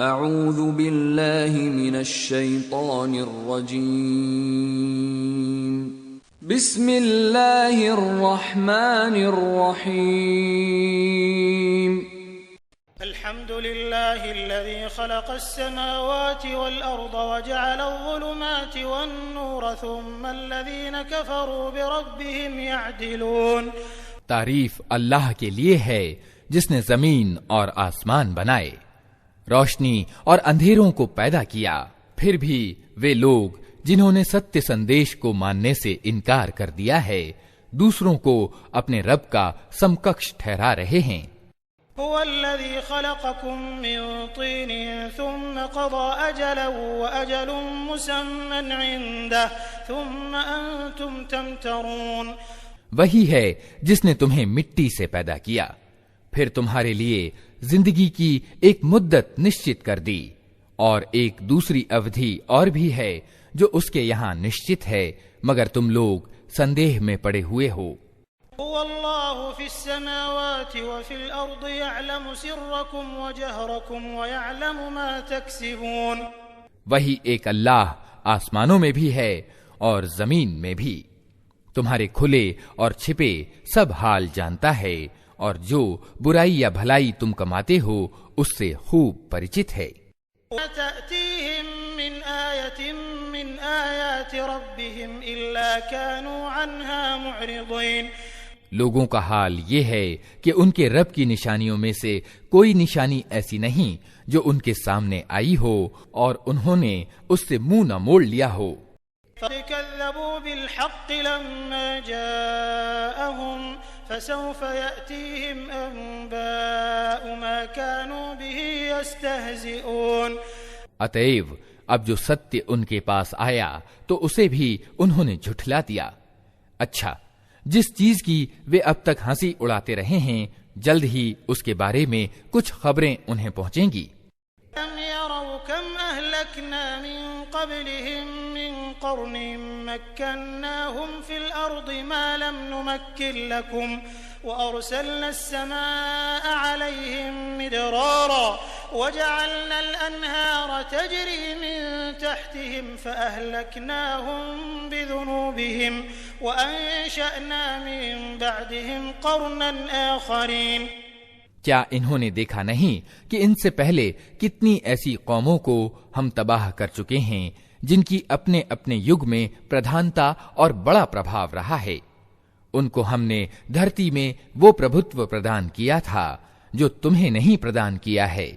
اعوذ باللہ من الشیطان الرجیم بسم اللہ الرحمن الرحیم الحمد لله الذي خلق السماوات والأرض وجعل الظلمات والنور ثم الذين كفروا بربهم يعدلون. تعریف اللہ کے لیے ہے جس نے زمین اور آسمان بنائے، روشنی اور اندھیروں کو پیدا کیا. پھر بھی وہ لوگ جنہوں نے ستیہ سندیش کو ماننے سے انکار کر دیا ہے دوسروں کو اپنے رب کا سمکش ٹھہرا رہے ہیں. هو الذي خلقكم من طين ثم قضى أجلا وأجل مسمى عنده ثم أنتم تمترون. وہی ہے جس نے تمہیں مٹی سے پیدا کیا، پھر تمہارے لیے زندگی کی ایک مدت نشچت کر دی، اور ایک دوسری اودھی اور بھی ہے جو اس کے یہاں نشچت ہے، مگر تم لوگ سندیہ میں پڑے ہوئے ہو. هو الله في السماوات وفي الأرض يعلم سركم وجهركم ويعلم ما تكسبون. وہی ایک اللہ آسمانوں میں بھی ہے اور زمین میں بھی، تمہارے کھلے اور چھپے سب حال جانتا ہے، اور جو برائی یا بھلائی تم کماتے ہو اس سے خوب پریچت ہے. تأتيهم من آية من آيات ربهم إلا كانوا عنها معرضين. لوگوں کا حال یہ ہے کہ ان کے رب کی نشانیوں میں سے کوئی نشانی ایسی نہیں جو ان کے سامنے آئی ہو اور انہوں نے اس سے منہ نہ موڑ لیا ہو. فَكَذَّبُوا بِالْحَقِّ لَمَّا جَاءَهُمْ فَسَوْفَ يَأْتِيهِمْ أَنبَاءُ مَا كَانُوا بِهِ يَسْتَهْزِئُونَ. اتیو اب جو ستیہ ان کے پاس آیا تو اسے بھی انہوں نے جھٹلا دیا. اچھا، جس چیز کی وہ اب تک ہنسی اڑاتے رہے ہیں جلد ہی اس کے بارے میں کچھ خبریں انہیں پہنچیں گی. لم يروا كم أهلكنا من قبلهم من قرن مكناهم في الأرض ما لم نمكن لكم وأرسلنا السماء عليهم مدرارا وجعلنا الأنهار تجري من تحتهم فأهلكناهم بذنوبهم وأنشأنا من بعدهم قرنا آخرين. کیا انہوں نے دیکھا نہیں کہ ان سے پہلے کتنی ایسی قوموں کو ہم تباہ کر چکے ہیں جن کی اپنے اپنے یگ میں پردھانتا اور بڑا پربھاو رہا ہے. ان کو ہم نے دھرتی میں وہ پربھتو پردان کیا تھا جو تمہیں نہیں پردان کیا ہے.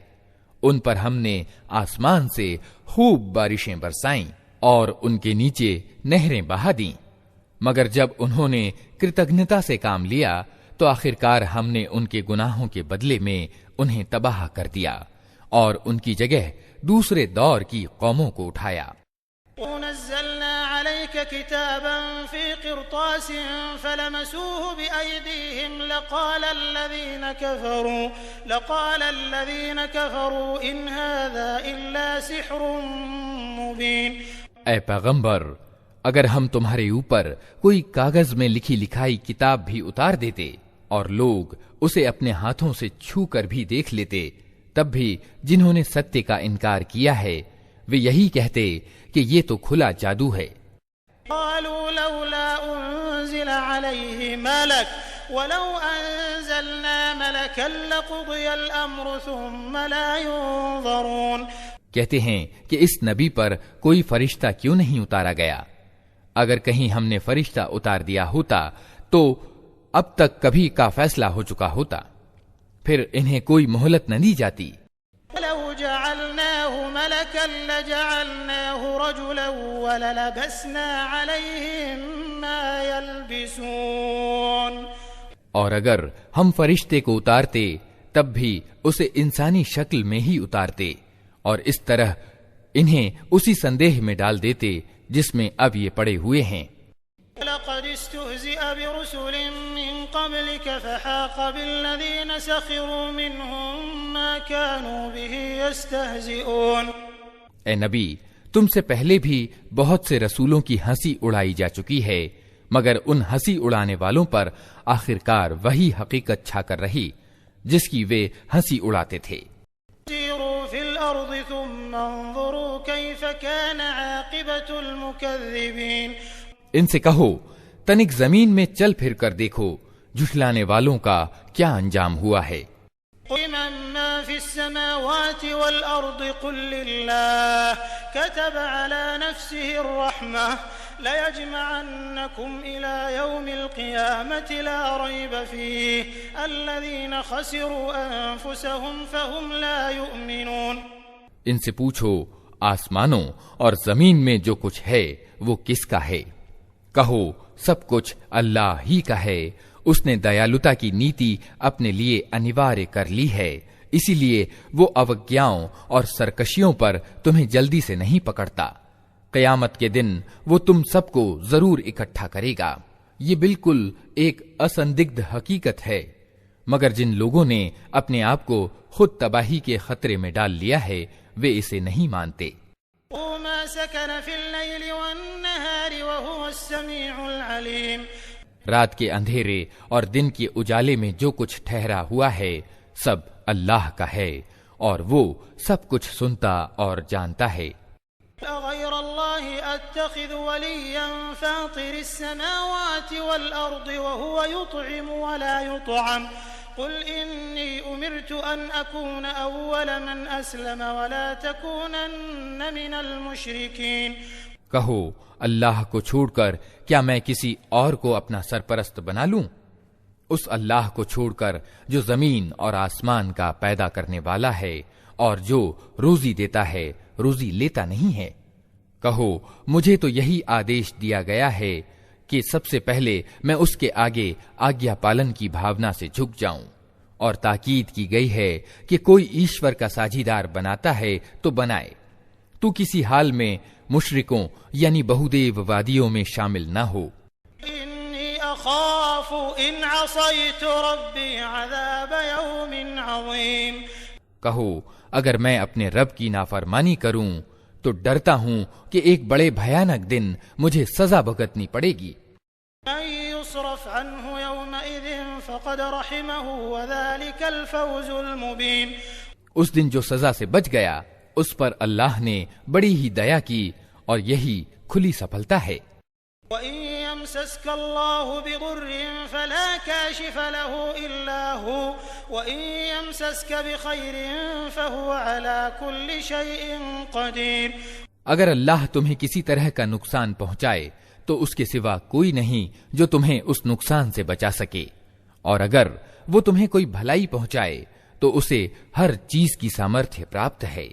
ان پر ہم نے آسمان سے خوب بارشیں برسائیں اور ان کے نیچے نہریں بہا دیں، مگر جب انہوں نے کرتجنتا سے کام لیا تو آخرکار ہم نے ان کے گناہوں کے بدلے میں انہیں تباہ کر دیا اور ان کی جگہ دوسرے دور کی قوموں کو اٹھایا. ونزلنا عليك كتابا في قرطاس فلمسوه بأيديهم لقال الذين كفروا إن هذا إلا سحر مبين. اے پیغمبر، اگر ہم تمہارے اوپر کوئی کاغذ میں لکھی لکھائی کتاب بھی اتار دیتے اور لوگ اسے اپنے ہاتھوں سے چھو کر بھی دیکھ لیتے، تب بھی جنہوں نے ستیہ کا انکار کیا ہے وہ یہی کہتے کہ یہ تو کھلا جادو ہے. قالوا لولا انزل عليه ملك ولو انزلنا ملكا لقضي الامر ثم لا ينظرون. کہتے ہیں کہ اس نبی پر کوئی فرشتہ کیوں نہیں اتارا گیا؟ اگر کہیں ہم نے فرشتہ اتار دیا ہوتا تو اب تک کبھی کا فیصلہ ہو چکا ہوتا، پھر انہیں کوئی مہلت نہ دی جاتی. لو جعلناه ملكا لجعلناه رجلا وللبسنا عليهم ما يلبسون. اور اگر ہم فرشتے کو اتارتے تب بھی اسے انسانی شکل میں ہی اتارتے اور اس طرح انہیں اسی سندیہ میں ڈال دیتے جس میں اب یہ پڑے ہوئے ہیں. لقد استهزئ برسل من قبلك فحاق بالذين سخروا منهم ما كانوا به يستهزئون. اے نبی، تم سے پہلے بھی بہت سے رسولوں کی ہنسی اڑائی جا چکی ہے، مگر ان ہنسی اڑانے والوں پر آخرکار وہی حقیقت چھا کر رہی جس کی وہ ہنسی اڑاتے تھے. سیروا في الأرض ثم انظروا كيف كان عاقبة المكذبين. ان سے کہو تنک زمین میں چل پھر کر دیکھو جھٹلانے والوں کا کیا انجام ہوا ہے. قل من ما في السماوات والأرض قل لله كتب على نفسه الرحمة ليجمعنكم إلى يوم القيامة لا ريب فيه الذين خسروا أنفسهم فهم لا يؤمنون. ان سے پوچھو آسمانوں اور زمین میں جو کچھ ہے وہ کس کا ہے؟ کہو سب کچھ اللہ ہی کا ہے. اس نے دیالوتا کی نیتی اپنے لیے انوارے کر لی ہے، اسی لیے وہ اوگیاؤں اور سرکشیوں پر تمہیں جلدی سے نہیں پکڑتا. قیامت کے دن وہ تم سب کو ضرور اکٹھا کرے گا. یہ بالکل ایک اسندگدھ حقیقت ہے، مگر جن لوگوں نے اپنے آپ کو خود تباہی کے خطرے میں ڈال لیا ہے وہ اسے نہیں مانتے. وما سكن في الليل والنهار وهو السميع العليم. رات کے اندھیرے اور دن کے اجالے میں جو کچھ ٹھہرا ہوا ہے سب اللہ کا ہے اور وہ سب کچھ سنتا اور جانتا ہے. غير الله أتخذ وليا فاطر السماوات والأرض وهو يطعم ولا يطعم قل إني أمرت أن أكون أول من أسلم ولا تكونن من المشركين. کہو اللہ کو چھوڑ کر کیا میں کسی اور کو اپنا سرپرست بنا لوں؟ اس اللہ کو چھوڑ کر جو زمین اور آسمان کا پیدا کرنے والا ہے اور جو روزی دیتا ہے روزی لیتا نہیں ہے. کہو مجھے تو یہی آدیش دیا گیا ہے کہ سب سے پہلے میں اس کے آگے آگیا پالن کی بھاونا سے جھک جاؤں، اور تاکید کی گئی ہے کہ کوئی ایشور کا ساجھیدار بناتا ہے تو بنائے. تو کسی حال میں مشرکوں یعنی بہودیو وادیوں میں شامل نہ ہو. إني أخاف إن عصيت ربي عذاب يوم عظيم. کہو اگر میں اپنے رب کی نافرمانی کروں تو ڈرتا ہوں کہ ایک بڑے بھیانک دن مجھے سزا بھگتنی پڑے گی. من يصرف عنه يومئذ فقد رحمه وذلك الفوز المبين. اس دن جو سزا سے بچ گیا اس پر اللہ نے بڑی ہی دیا کی اور یہی کھلی سفلتا ہے. وَإِن يَمْسَسْكَ اللَّهُ بِضُرٍّ فَلَا كَاشِفَ لَهُ إِلَّا هُوَ وَإِن يَمْسَسْكَ بِخَيْرٍ فَهُوَ عَلَى كُلِّ شَيْءٍ قَدِيرٌ. اگر اللہ تمہیں کسی طرح کا نقصان پہنچائے تو اس کے سوا کوئی نہیں جو تمہیں اس نقصان سے بچا سکے، اور اگر وہ تمہیں کوئی بھلائی پہنچائے تو اسے ہر چیز کی سامرتھ پراپت ہے.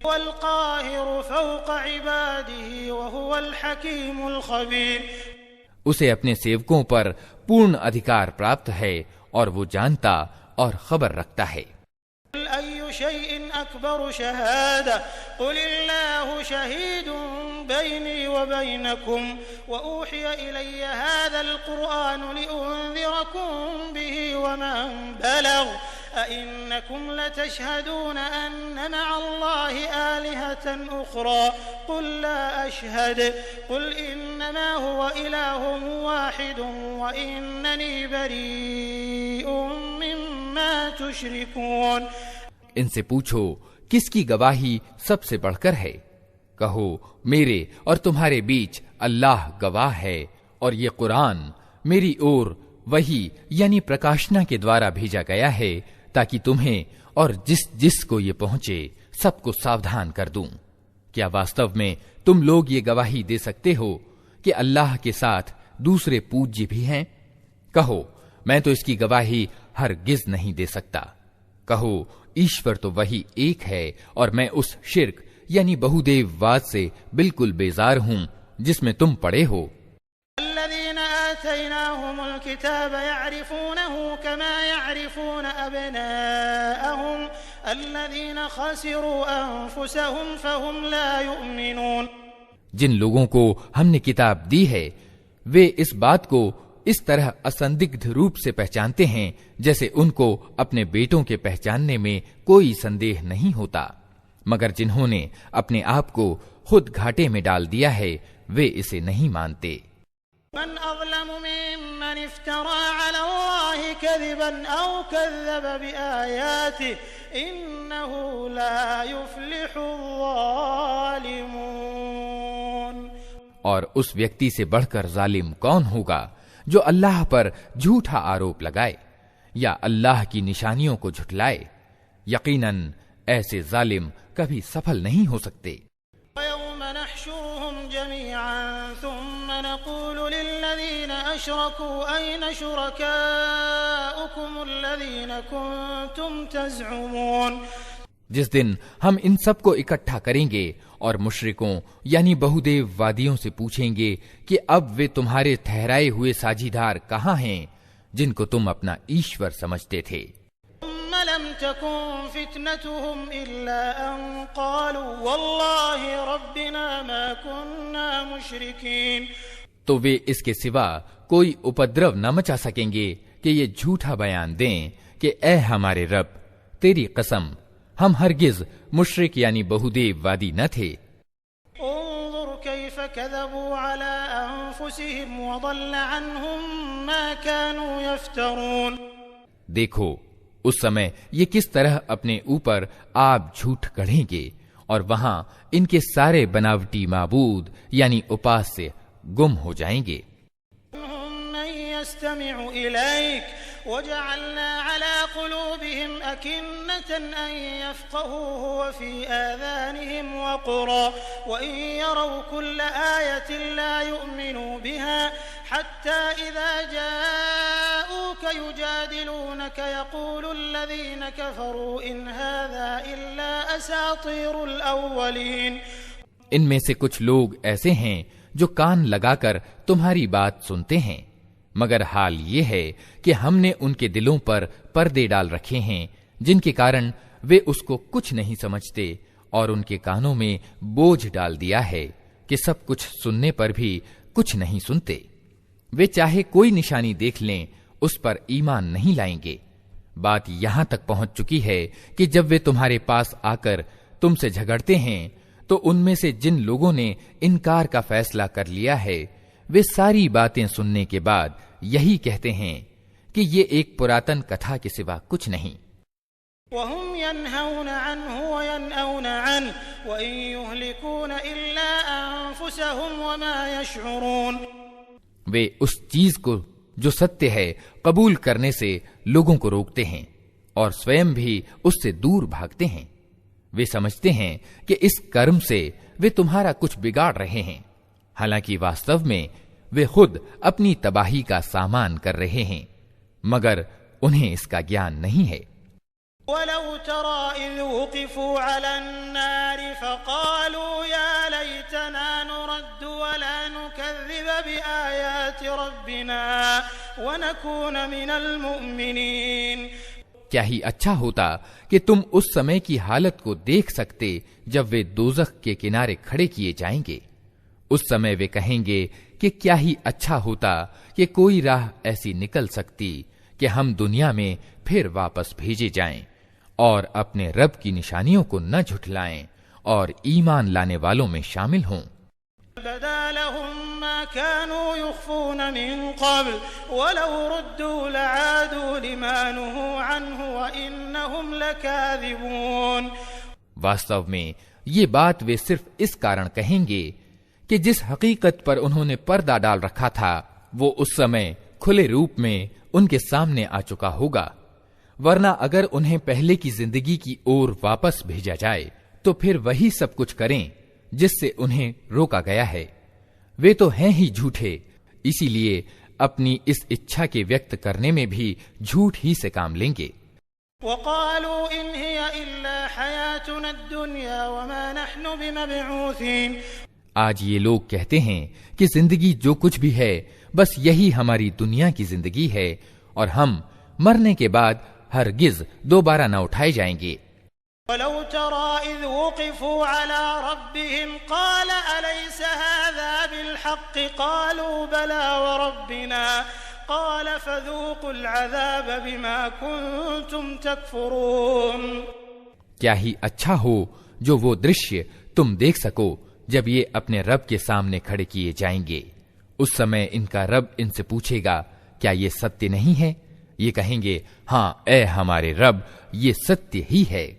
والقاهر فوق عباده وهو الحكيم الخبير. اسے اپنے سیوکوں پر پورن ادھیکار پراپت ہے اور وہ جانتا اور خبر رکھتا ہے. قل أي شيء أكبر شهادة قل الله شهيد بيني وبينكم وأوحي إلي هذا القرآن لأنذركم به ومن بلغ أئنكم لتشهدون أن مع الله آلهة أخرى قل لا أشهد قل إنما هو إله واحد وإنني بريء مما تشركون. ان سے پوچھو کس کی گواہی سب سے بڑھ کر ہے؟ کہو میرے اور تمہارے بیچ اللہ گواہ ہے، اور یہ قرآن میری اور وہی یعنی پرکاشنا کے دوارا بھیجا گیا ہے تاکہ تمہیں اور جس کو یہ پہنچے سب کو ساودھان کر دوں. کیا واستو میں تم لوگ یہ گواہی دے سکتے ہو کہ اللہ کے ساتھ دوسرے پوجیہ بھی ہیں؟ کہو میں تو اس کی گواہی ہرگز نہیں دے سکتا. کہو ایشور تو وہی ایک ہے اور میں اس شرک یعنی بہودیو واد سے بالکل بیزار ہوں جس میں تم پڑے ہو. الذين آتيناهم الكتاب يعرفونه كما يعرفون أبناءهم الذين خسروا أنفسهم فهم لا يؤمنون. جن لوگوں کو ہم نے کتاب دی ہے وہ اس بات کو اس طرح اسندگدھ روپ سے پہچانتے ہیں جیسے ان کو اپنے بیٹوں کے پہچاننے میں کوئی سندیہ نہیں ہوتا، مگر جنہوں نے اپنے آپ کو خود گھاٹے میں ڈال دیا ہے وہ اسے نہیں مانتے. من أظلم ممن افترى على الله كذبا أو كذب بآياته إنه لا يفلح الظالمون۔ اور اس ویکتی سے بڑھ کر ظالم کون ہوگا جو اللہ پر جھوٹا آروپ لگائے یا اللہ کی نشانیوں کو جھٹلائے؟ یقیناً ایسے ظالم کبھی سفل نہیں ہو سکتے۔ وَيَوْمَ نَحْشُرُهُمْ جَمِيعًا ثُمَّ نَقُولُ لِلَّذِينَ أَشْرَكُوا أَيْنَ شُرَكَاؤُكُمُ الَّذِينَ كُنتُمْ تَزْعُمُونَ۔ جس دن ہم ان سب کو اکٹھا کریں گے اور مشرکوں یعنی بہودیو وادیوں سے پوچھیں گے کہ اب وہ تمہارے ٹھہرائے ہوئے ساجیدار کہاں ہیں جن کو تم اپنا ایشور سمجھتے تھے؟ لم تكن فتنتهم إلا أن قالوا والله ربنا ما كنا مشركين۔ تو وہ اس کے سوا کوئی اپدرو نہ مچا سکیں گے کہ یہ جھوٹا بیان دیں کہ اے ہمارے رب تیری قسم ہم ہرگز مشرک یعنی بہودیو وادی نہ تھے۔ انظر كيف كذبوا على أنفسهم وضل عنهم ما كانوا يفترون۔ دیکھو اس سمے یہ کس طرح اپنے اوپر آپ جھوٹ گڑھیں گے اور وہاں ان کے سارے بناوٹی معبود یعنی اپاس سے گم ہو جائیں گے۔ من يستمع إليك وجعلنا على قلوبهم أكنة أن يفقهوه وفي آذانهم وقرا وإن يروا كل آية لا يؤمنوا بها حتى إذا جاءوك يجادلونك يقول الذين كفروا إن هذا إلا أساطير الأولين۔ ان میں سے کچھ لوگ ایسے ہیں جو کان لگا کر تمہاری بات سنتے ہیں، مگر حال یہ ہے کہ ہم نے ان کے دلوں پر پردے ڈال رکھے ہیں جن کے کارن وہ اس کو کچھ نہیں سمجھتے، اور ان کے کانوں میں بوجھ ڈال دیا ہے کہ سب کچھ سننے پر بھی کچھ نہیں سنتے۔ وہ چاہے کوئی نشانی دیکھ لیں اس پر ایمان نہیں لائیں گے۔ بات یہاں تک پہنچ چکی ہے کہ جب وہ تمہارے پاس آ کر تم سے جھگڑتے ہیں تو ان میں سے جن لوگوں نے انکار کا فیصلہ کر لیا ہے وہ ساری باتیں سننے کے بعد یہی کہتے ہیں کہ یہ ایک پراتن کتھا کے سوا کچھ نہیں۔ وهم ينهون عنه وينأون عنه وإن يهلكون إلا أنفسهم وما يشعرون۔ وہ اس چیز کو جو ستیہ ہے قبول کرنے سے لوگوں کو روکتے ہیں اور سویم بھی اس سے دور بھاگتے ہیں۔ وہ سمجھتے ہیں کہ اس کرم سے وہ تمہارا کچھ بگاڑ رہے ہیں، حالانکہ واستو میں وہ خود اپنی تباہی کا سامان کر رہے ہیں، مگر انہیں اس کا گیان نہیں ہے۔ وَلَوْ تَرَى إِذْ وُقِفُوا عَلَى النَّارِ فَقَالُوا يَا لَيْتَنَا نُرَدُّ وَلَا نُكَذِّبَ بِآيَاتِ رَبِّنَا وَنَكُونَ مِنَ الْمُؤْمِنِينَ۔ کیا ہی اچھا ہوتا کہ تم اس سمے کی حالت کو دیکھ سکتے جب وہ دوزخ کے کنارے کھڑے کیے جائیں گے۔ اس سمے وہ کہیں گے کہ کیا ہی اچھا ہوتا کہ کوئی راہ ایسی نکل سکتی کہ ہم دنیا میں پھر واپس بھیجے جائیں اور اپنے رب کی نشانیوں کو نہ جھٹلائیں اور ایمان لانے والوں میں شامل ہوں۔ بدا لهم ما كانوا يخفون من قبل ولو ردوا لعادوا لما نهوا عنه وإنهم لكاذبون۔ واستو میں یہ بات وہ صرف اس کارن کہیں گے کہ جس حقیقت پر انہوں نے پردہ ڈال رکھا تھا وہ اس سمے کھلے روپ میں ان کے سامنے آ چکا ہوگا، ورنہ اگر انہیں پہلے کی زندگی کی اور واپس بھیجا جائے تو پھر وہی سب کچھ کریں جس سے انہیں روکا گیا ہے۔ وہ تو ہیں ہی جھوٹے، اسی لیے اپنی اس اچھا کے ویکت کرنے میں بھی جھوٹ ہی سے کام لیں گے۔ وقالوا إن هي إلا حياتنا الدنيا وما نحن بمبعوثين۔ آج یہ لوگ کہتے ہیں کہ زندگی جو کچھ بھی ہے بس یہی ہماری دنیا کی زندگی ہے اور ہم مرنے کے بعد ہرگز دوبارہ نہ اٹھائے جائیں گے۔ ولو ترى إذ وقفوا على ربهم قال أليس هذا بالحق قالوا بلى وربنا قال فذوقوا العذاب بما كنتم تكفرون۔ کیا ہی اچھا ہو جو وہ درشیہ تم دیکھ سکو جب یہ اپنے رب کے سامنے کھڑے کیے جائیں گے، اس سمے ان کا رب ان سے پوچھے گا کیا یہ ستیہ نہیں ہے؟ یہ کہیں گے ہاں اے ہمارے رب یہ ستیہ ہی ہے۔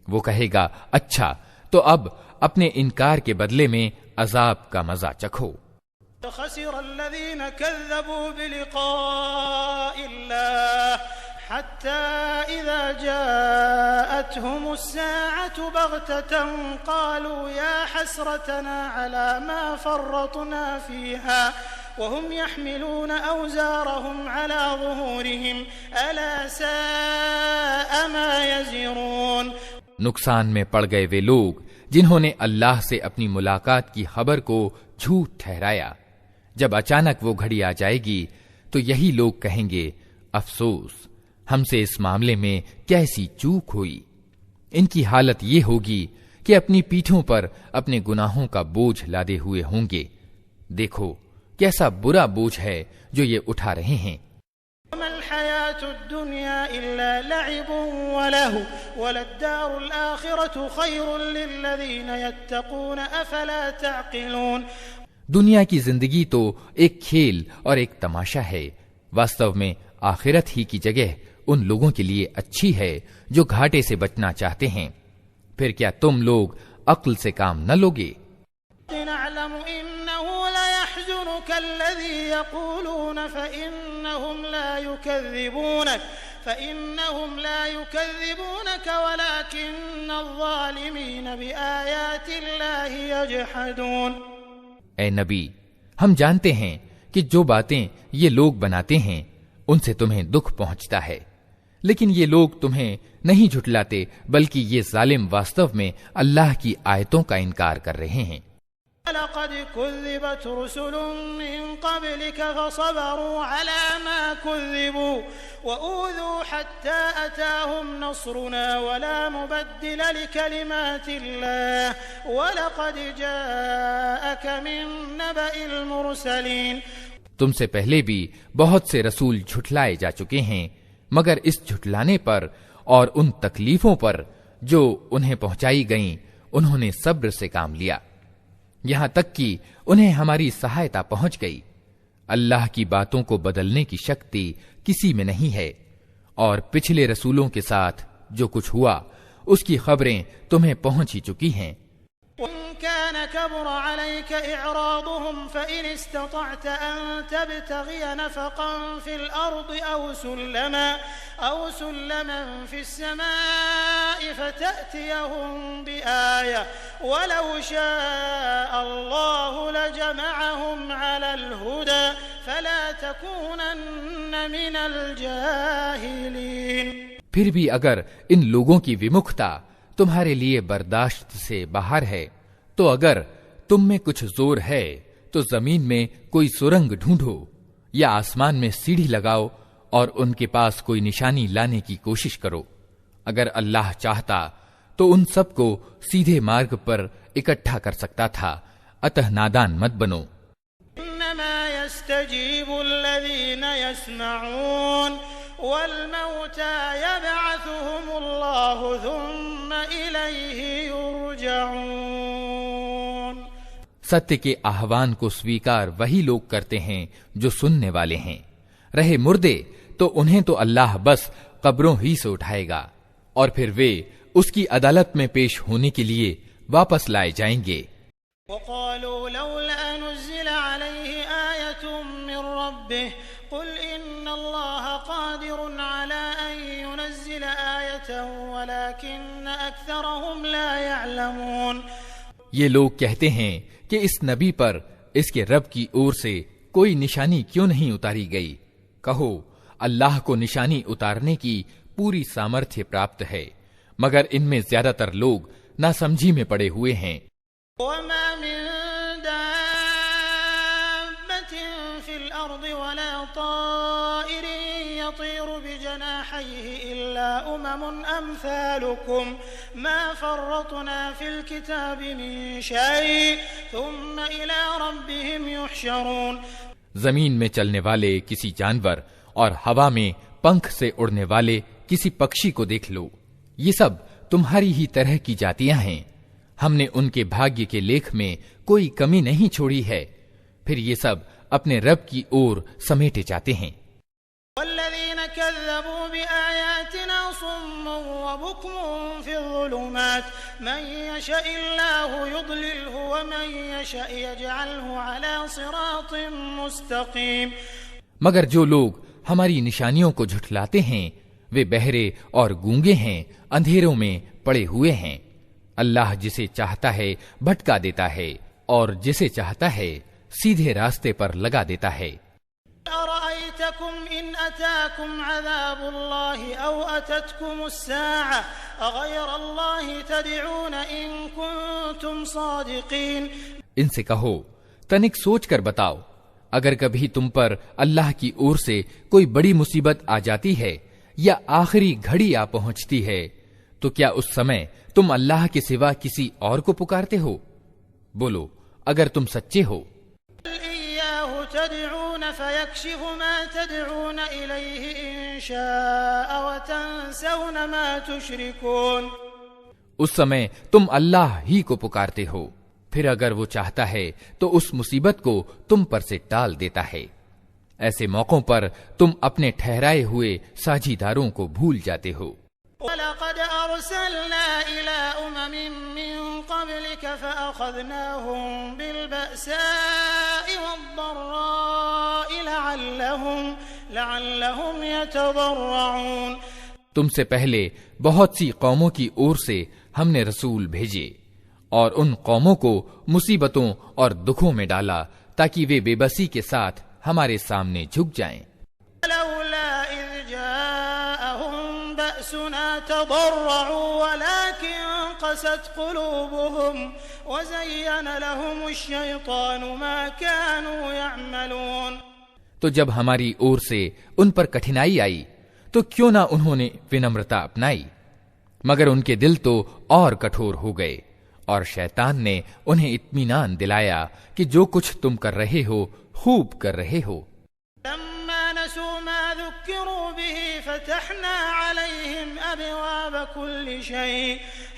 وہ کہے گا اچھا تو اب اپنے انکار کے بدلے میں عذاب کا مزہ چکھو۔ خسر الذين كذبوا بلقاء الله حتى إذا جاءتهم الساعة بغتة قالوا يا حسرتنا على ما فرطنا فيها وهم يحملون أوزارهم على ظهورهم ألا ساء ما يزرون۔ نقصان میں پڑ گئے وہ لوگ جنہوں نے اللہ سے اپنی ملاقات کی خبر کو جھوٹ ٹھہرایا۔ جب اچانک وہ گھڑی آ جائے گی تو یہی لوگ کہیں گے افسوس ہم سے اس معاملے میں کیسی چوک ہوئی۔ ان کی حالت یہ ہوگی کہ اپنی پیٹھوں پر اپنے گناہوں کا بوجھ لادے ہوئے ہوں گے۔ دیکھو کیسا برا بوجھ ہے جو یہ اٹھا رہے ہیں۔ وما الحياة الدنيا إلا لعب وله وللدار الآخرة خير للذين يتقون أفلا تعقلون۔ دنیا کی زندگی تو ایک کھیل اور ایک تماشا ہے، واستو میں آخرت ہی کی جگہ ان لوگوں کے لیے اچھی ہے جو گھاٹے سے بچنا چاہتے ہیں۔ پھر کیا تم لوگ عقل سے کام نہ لوگے؟ نعلم إنه ليحزنك الذي يقولون فإنهم لا يكذبونك ولكن الظالمين بآيات الله يجحدون۔ اے نبی ہم جانتے ہیں کہ جو باتیں یہ لوگ بناتے ہیں ان سے تمہیں دکھ پہنچتا ہے، لیکن یہ لوگ تمہیں نہیں جھٹلاتے بلکہ یہ ظالم واستو میں اللہ کی آیتوں کا انکار کر رہے ہیں۔ لقد كذبت رسل من قبلك فصبروا على ما كذبوا وأوذوا حتى أتاهم نصرنا ولا مبدل لكلمات الله ولقد جاءك من نبأ المرسلين۔ تم سے پہلے بھی بہت سے رسول جھٹلائے جا چکے ہیں، مگر اس جھٹلانے پر اور ان تکلیفوں پر جو انہیں پہنچائی گئیں انہوں نے صبر سے کام لیا، یہاں تک کہ انہیں ہماری سہایتا پہنچ گئی۔ اللہ کی باتوں کو بدلنے کی شکتی کسی میں نہیں ہے، اور پچھلے رسولوں کے ساتھ جو کچھ ہوا اس کی خبریں تمہیں پہنچ ہی چکی ہیں۔ وإن كان كبر عليك إعراضهم فإن استطعت أن تبتغي نفقا في الأرض أو سلما في السماء فتأتيهم بآية ولو شاء الله لجمعهم على الهدى فلا تكونن من الجاهلين۔ پھر بھی اگر ان لوگوں کی ومکھتا تمہارے لیے برداشت سے باہر ہے تو اگر تم میں کچھ زور ہے تو زمین میں کوئی سرنگ ڈھونڈو یا آسمان میں سیڑھی لگاؤ اور ان کے پاس کوئی نشانی لانے کی کوشش کرو۔ اگر اللہ چاہتا تو ان سب کو سیدھے مارگ پر اکٹھا کر سکتا تھا، اتہ نادان مت بنو۔ انما يستجيب الذين يسمعون والموتى يبعثهم الله ثم إليه يرجعون۔ ستیہ کے آہوان کو سویکار وہی لوگ کرتے ہیں جو سننے والے ہیں، رہے مردے تو انہیں تو اللہ بس قبروں ہی سے اٹھائے گا اور پھر وہ اس کی عدالت میں پیش ہونے کے لیے واپس لائے جائیں گے۔ وقالوا لولا نزل عليه آية من ربه قل إن الله قادر على أن ينزل آية ولكن أكثرهم لا يعلمون۔ یہ لوگ کہتے ہیں کہ اس نبی پر اس کے رب کی اور سے کوئی نشانی کیوں نہیں اتاری گئی؟ کہو اللہ کو نشانی اتارنے کی پوری سامرتھیہ پراپت ہے، مگر ان میں زیادہ تر لوگ ناسمجھی میں پڑے ہوئے ہیں۔ وما من دابة في الأرض ولا طائر يطير بجناحيه إلا أمثالكم ما فرطنا في الكتاب من شيء ثم إلى ربهم يحشرون۔ زمین میں چلنے والے کسی جانور اور ہوا میں پنکھ سے اڑنے والے کسی پکشی کو دیکھ لو، یہ سب تمہاری ہی طرح کی جاتیاں ہیں، ہم نے ان کے بھاگیہ کے لیکھ میں کوئی کمی نہیں چھوڑی ہے، پھر یہ سب اپنے رب کی اور سمیٹے جاتے ہیں۔ والذین کذبوا بآیاتنا صم وبکم فی الظلمات من یشاء اللہ یضللہ ومن یشاء یجعلہ علی صراط مستقیم۔ مگر جو لوگ ہماری نشانیوں کو جھٹلاتے ہیں وہ بہرے اور گونگے ہیں، اندھیروں میں پڑے ہوئے ہیں۔ اللہ جسے چاہتا ہے بھٹکا دیتا ہے اور جسے چاہتا ہے سیدھے راستے پر لگا دیتا ہے۔ أرأيتكم إن أتاكم عذاب الله أو أتتكم الساعة أغير الله تدعون إن كنتم صادقين۔ ان سے کہو تنک سوچ کر بتاؤ، اگر کبھی تم پر اللہ کی اور سے کوئی بڑی مصیبت آ جاتی ہے یا آخری گھڑی آ پہنچتی ہے تو کیا اس سمے تم اللہ کے سوا کسی اور کو پکارتے ہو؟ بولو اگر تم سچے ہو۔ إياه تدعون فيكشف ما تدعون إليه إن شاء وتنسون ما تشركون۔ اس سمے تم اللہ ہی کو پکارتے ہو، پھر اگر وہ چاہتا ہے تو اس مصیبت کو تم پر سے ٹال دیتا ہے۔ ایسے موقعوں پر تم اپنے ٹھہرائے ہوئے ساجھیداروں کو بھول جاتے ہو۔ وَلَقَدْ أَرْسَلْنَا إِلَىٰ أُمَمٍ مِّن قَبْلِكَ فَأَخَذْنَاهُم بِالْبَأْسَاءِ وَالضَّرَّاءِ لَعَلَّهُمْ يَتَضَرَّعُونَ۔ تم سے پہلے بہت سی قوموں کی اور سے ہم نے رسول بھیجے اور ان قوموں کو مصیبتوں اور دکھوں میں ڈالا تاکہ وہ بے بسی کے ساتھ ہمارے سامنے جھک جائیں۔ تضرعوا ولكن قست قلوبهم وزين لهم الشيطان ما كانوا يعملون۔ تو جب ہماری اور سے ان پر کٹھنائی آئی تو کیوں نہ انہوں نے ونمرتا اپنائی، مگر ان کے دل تو اور کٹھور ہو گئے، اور شیطان نے انہیں اطمینان دلایا کہ جو کچھ تم کر رہے ہو خوب کر رہے ہو۔ نسوا ما ذكروا به فتحنا عليهم أبواب كل شيء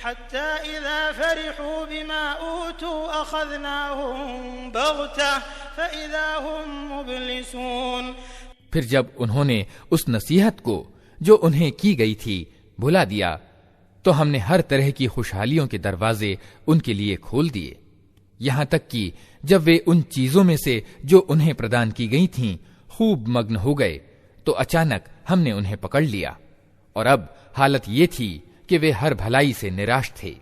حتى إذا فرحوا بما أوتوا أخذناهم بغتة فإذا هم مبلسون۔ پھر جب انہوں نے اس نصیحت کو جو انہیں کی گئی تھی بھلا دیا تو ہم نے ہر طرح کی خوشحالیوں کے دروازے ان کے لیے کھول دیے، یہاں تک کہ جب وہ ان چیزوں میں سے جو انہیں پردان کی گئی تھیں خوب مگن ہو گئے تو اچانک ہم نے انہیں پکڑ لیا، اور اب حالت یہ تھی کہ وہ ہر بھلائی سے نراش تھے۔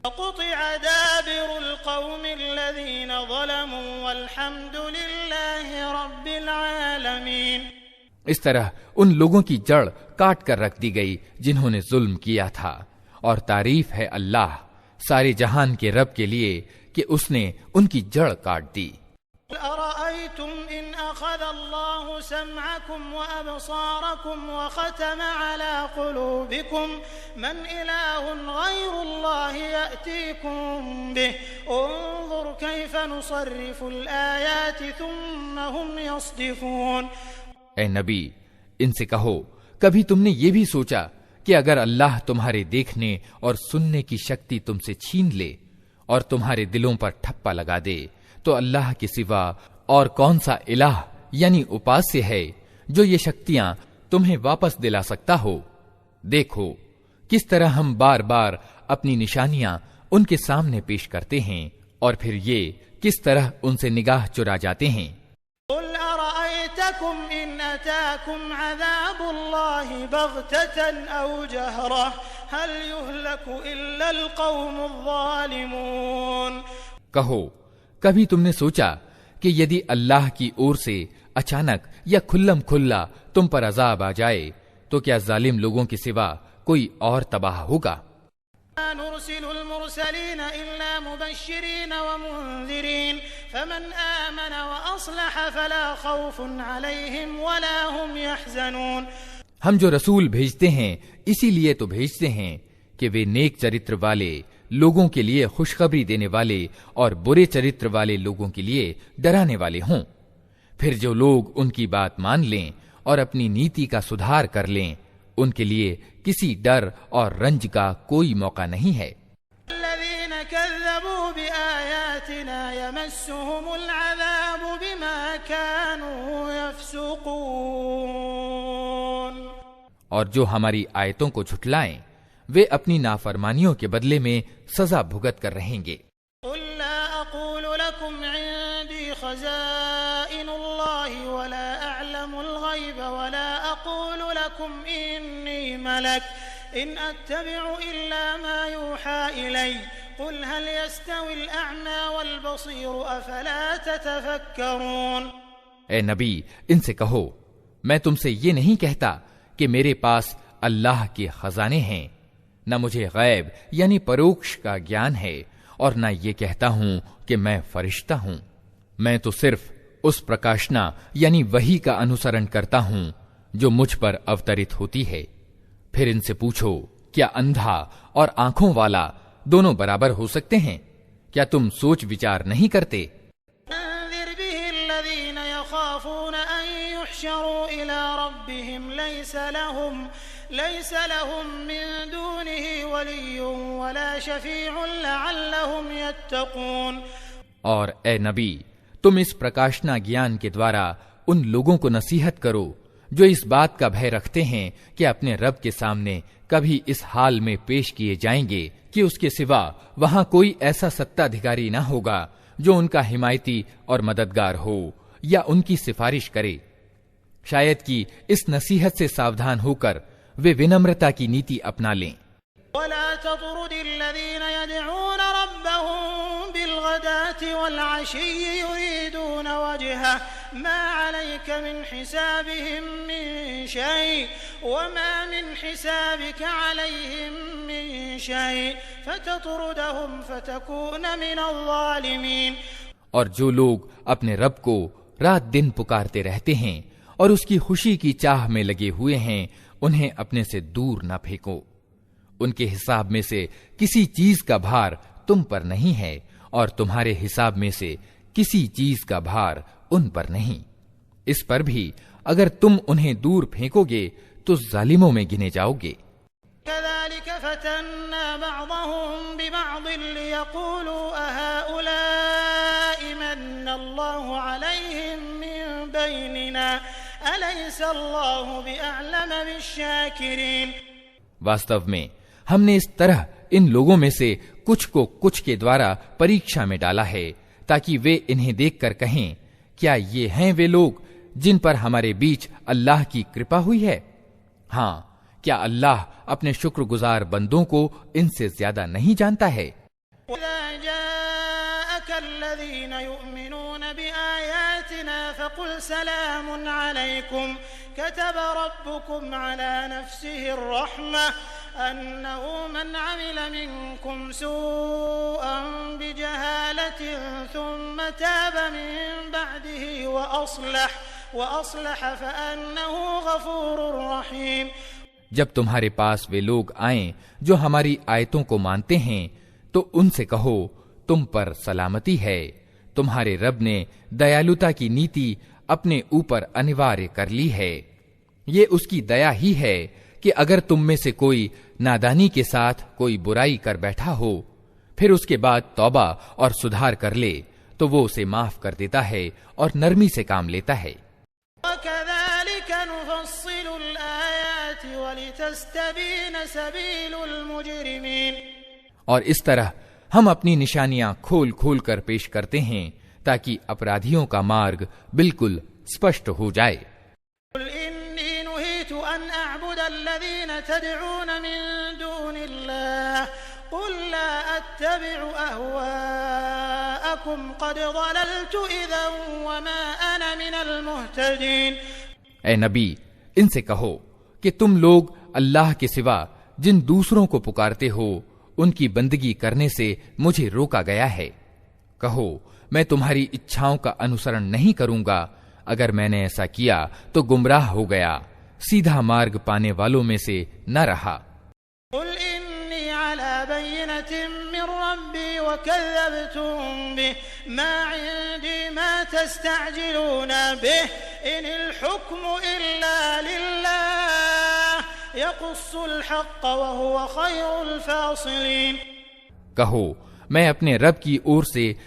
وَقُطِعَ دَابِرُ الْقَوْمِ الَّذِينَ ظَلَمُوا وَالْحَمْدُ لِلَّهِ رَبِّ الْعَالَمِينَ۔ اس طرح ان لوگوں کی جڑ کاٹ کر رکھ دی گئی جنہوں نے ظلم کیا تھا، اور تعریف ہے اللہ سارے جہان کے رب کے لیے کہ اس نے ان کی جڑ کاٹ دی۔ أَرَأَيْتُمْ إِنْ أَخَذَ اللَّهُ سَمْعَكُمْ وَأَبْصَارَكُمْ وَخَتَمَ عَلَى قُلُوبِكُمْ مَنْ إِلَٰهٌ غَيْرُ اللَّهِ يَأْتِيكُمْ بِهِ انظُرْ كَيْفَ نُصَرِّفُ الْآيَاتِ ثُمَّ هُمْ يَصْدِفُونَ۔ اے نبی ان سے کہو کبھی تم نے یہ بھی سوچا کہ اگر اللہ تمہارے دیکھنے اور سننے کی شکتی تم سے چھین لے اور تمہارے دلوں پر ٹھپا لگا دے تو اللہ کے سوا اور کون سا الہ یعنی اپاسیہ ہے جو یہ شکتیاں تمہیں واپس دلا سکتا ہو؟ دیکھو کس طرح ہم بار بار اپنی نشانیاں ان کے سامنے پیش کرتے ہیں اور پھر یہ کس طرح ان سے نگاہ چرا جاتے ہیں۔ قل أرأيتكم إن أتاكم عذاب الله بغتة أو جهرة هل يهلك إلا القوم الظالمون۔ کہو کبھی تم نے سوچا کہ یدی اللہ کی اور سے اچانک یا کھلم کھلا تم پر عذاب آ جائے تو کیا ظالم لوگوں کے سوا کوئی اور تباہ ہوگا؟ نرسل المرسلين إلا مبشرين ومنذرين فمن آمن وأصلح فلا خوف عليهم ولا هم يحزنون۔ ہم جو رسول بھیجتے ہیں اسی لیے تو بھیجتے ہیں کہ وہ نیک چرتر والے لوگوں کے لیے خوشخبری دینے والے اور برے چرتر والے لوگوں کے لیے ڈرانے والے ہوں۔ پھر جو لوگ ان کی بات مان لیں اور اپنی نیتی کا سدھار کر لیں ان کے لیے کسی ڈر اور رنج کا کوئی موقع نہیں ہے۔ الذين الذين كذبوا بآياتنا يمسهم العذاب بما كانوا يفسقون۔ اور جو ہماری آیتوں کو جھٹلائیں وہ اپنی نافرمانیوں کے بدلے میں سزا بھگت کر رہیں گے۔ قل لا أقول لكم عندي خزائن الله ولا أعلم الغيب ولا أقول لكم إني ملك إن أتبع إلا ما يوحى إلي قل هل يستوي الأعمى والبصير أفلا تتفكرون۔ اے نبی ان سے کہو میں تم سے یہ نہیں کہتا کہ میرے پاس اللہ کے خزانے ہیں، نہ مجھے غیب یعنی پروکش کا گیان ہے، اور نہ یہ کہتا ہوں کہ میں فرشتہ ہوں، میں تو صرف اس پرکاشنا یعنی وحی کا انوسرن کرتا ہوں جو مجھ پر اوترت ہوتی ہے۔ پھر ان سے پوچھو کیا اندھا اور آنکھوں والا دونوں برابر ہو سکتے ہیں؟ کیا تم سوچ وچار نہیں کرتے؟ انذر به الذين يخافون أن يحشروا إلى ربهم ليس لهم من دونه ولي ولا شفيع لعلهم يتقون۔ اور اے نبی تم اس پرکاشنا گیان کے دوارا ان لوگوں کو نصیحت کرو جو اس بات کا بھے رکھتے ہیں کہ اپنے رب کے سامنے کبھی اس حال میں پیش کیے جائیں گے کہ اس کے سوا وہاں کوئی ایسا ستادھیکاری نہ ہوگا جو ان کا حمایتی اور مددگار ہو یا ان کی سفارش کرے۔ شاید کہ اس نصیحت سے ساودھان ہو کر وہ ونمرتا کی نیتی اپنا لیں۔ ولا تطرد الذين يدعون ربهم بالغداة والعشي يريدون وجهه ما عليك من حسابهم من شيء وما من حسابك عليهم من شيء فتطردهم فتكون من الظالمين۔ اور جو لوگ اپنے رب کو رات دن پکارتے رہتے ہیں اور اس کی خوشی کی چاہ میں لگے ہوئے ہیں انہیں اپنے سے دور نہ پھینکو، ان کے حساب میں سے کسی چیز کا بھار تم پر نہیں ہے اور تمہارے حساب میں سے کسی چیز کا بھار ان پر نہیں، اس پر بھی اگر تم انہیں دور پھینکو گے تو ظالموں میں گنے جاؤ گے۔ كذلك فتنا بعضهم ببعض ليقولوا أهؤلاء من الله عليهم من بيننا أليس الله بأعلم بالشاكرين۔ واستو میں ہم نے اس طرح ان لوگوں میں سے کچھ کو کچھ کے دوارا پریکشا میں ڈالا ہے تاکہ وہ انہیں دیکھ کر کہیں کیا یہ ہیں وہ لوگ جن پر ہمارے بیچ اللہ کی کرپا ہوئی ہے؟ ہاں کیا اللہ اپنے شکر گزار بندوں کو ان سے زیادہ نہیں جانتا ہے؟ وَإِذَا جَاءَكَ الَّذِينَ يُؤْمِنُونَ بِآيَاتِنَا فَقُلْ سَلَامٌ عَلَيْكُمْ كَتَبَ رَبُّكُمْ عَلَى نَفْسِهِ الرَّحْمَةَ أَنَّهُ مَنْ عَمِلَ مِنْكُمْ سُوءًا بِجَهَالَةٍ ثُمَّ تَابَ مِنْ بَعْدِهِ وَأَصْلَحَ فَأَنَّهُ غَفُورٌ رَحِيمٌ۔ جب تمہارے پاس وہ لوگ آئیں جو ہماری آیتوں کو مانتے ہیں تو ان سے کہو تم پر سلامتی ہے، تمہارے رب نے دیالوتا کی نیتی اپنے اوپر انوارے کر لی ہے، یہ اس کی دیا ہی ہے کہ اگر تم میں سے کوئی نادانی کے ساتھ کوئی برائی کر بیٹھا ہو پھر اس کے بعد توبہ اور سدھار کر لے تو وہ اسے معاف کر دیتا ہے اور نرمی سے کام لیتا ہے۔ وَكَذَلِكَ نُفَصِّلُ الْآيَاتِ وَلِتَسْتَبِينَ سَبِيلُ الْمُجْرِمِينَ۔ اور اس طرح ہم اپنی نشانیاں کھول کھول کر پیش کرتے ہیں تاکہ اپرادھیوں کا مارگ بالکل اسپشٹ ہو جائے۔ قُلْ إِنِّي نُهِيتُ أَنْ أَعْبُدَ الَّذِينَ تَدْعُونَ مِن دُونِ اللَّهِ قُلْ لَا أَتَّبِعُ أَهْوَاءَكُمْ قَدْ ضَلَلْتُ إِذًا وَمَا أَنَا مِنَ الْمُهْتَدِينَ۔ اے نبی ان سے کہو کہ تم لوگ اللہ کے سوا جن دوسروں کو پکارتے ہو ان کی بندگی کرنے سے مجھے روکا گیا ہے، کہو میں تمہاری اچھاؤں کا انوسرن نہیں کروں گا، اگر میں نے ایسا کیا تو گمراہ ہو گیا، سیدھا مارگ پانے والوں میں سے نہ رہا۔ قل إني على بينة من ربي وكذبتم به ما عندي ما تستعجلون به إن الحكم إلا لله يقص الحق وهو خير الفاصلين۔ کہو میں اپنے رب کی اور سے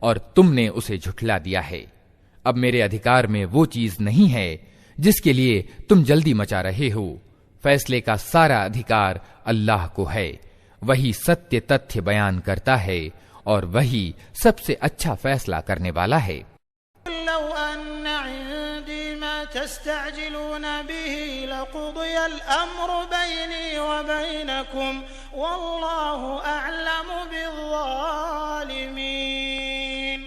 اور تم نے اسے جھٹلا دیا ہے۔ اب میرے ادھیکار میں وہ چیز نہیں ہے جس کے لیے تم جلدی مچا رہے ہو۔ فیصلے کا سارا ادھیکار اللہ کو ہے، وہی ستیہ تتھیہ بیان کرتا ہے اور وہی سب سے اچھا فیصلہ کرنے والا ہے۔ لو ان عندي ما تستعجلون به لقضي الامر بيني وبينكم والله اعلم بالظالمين۔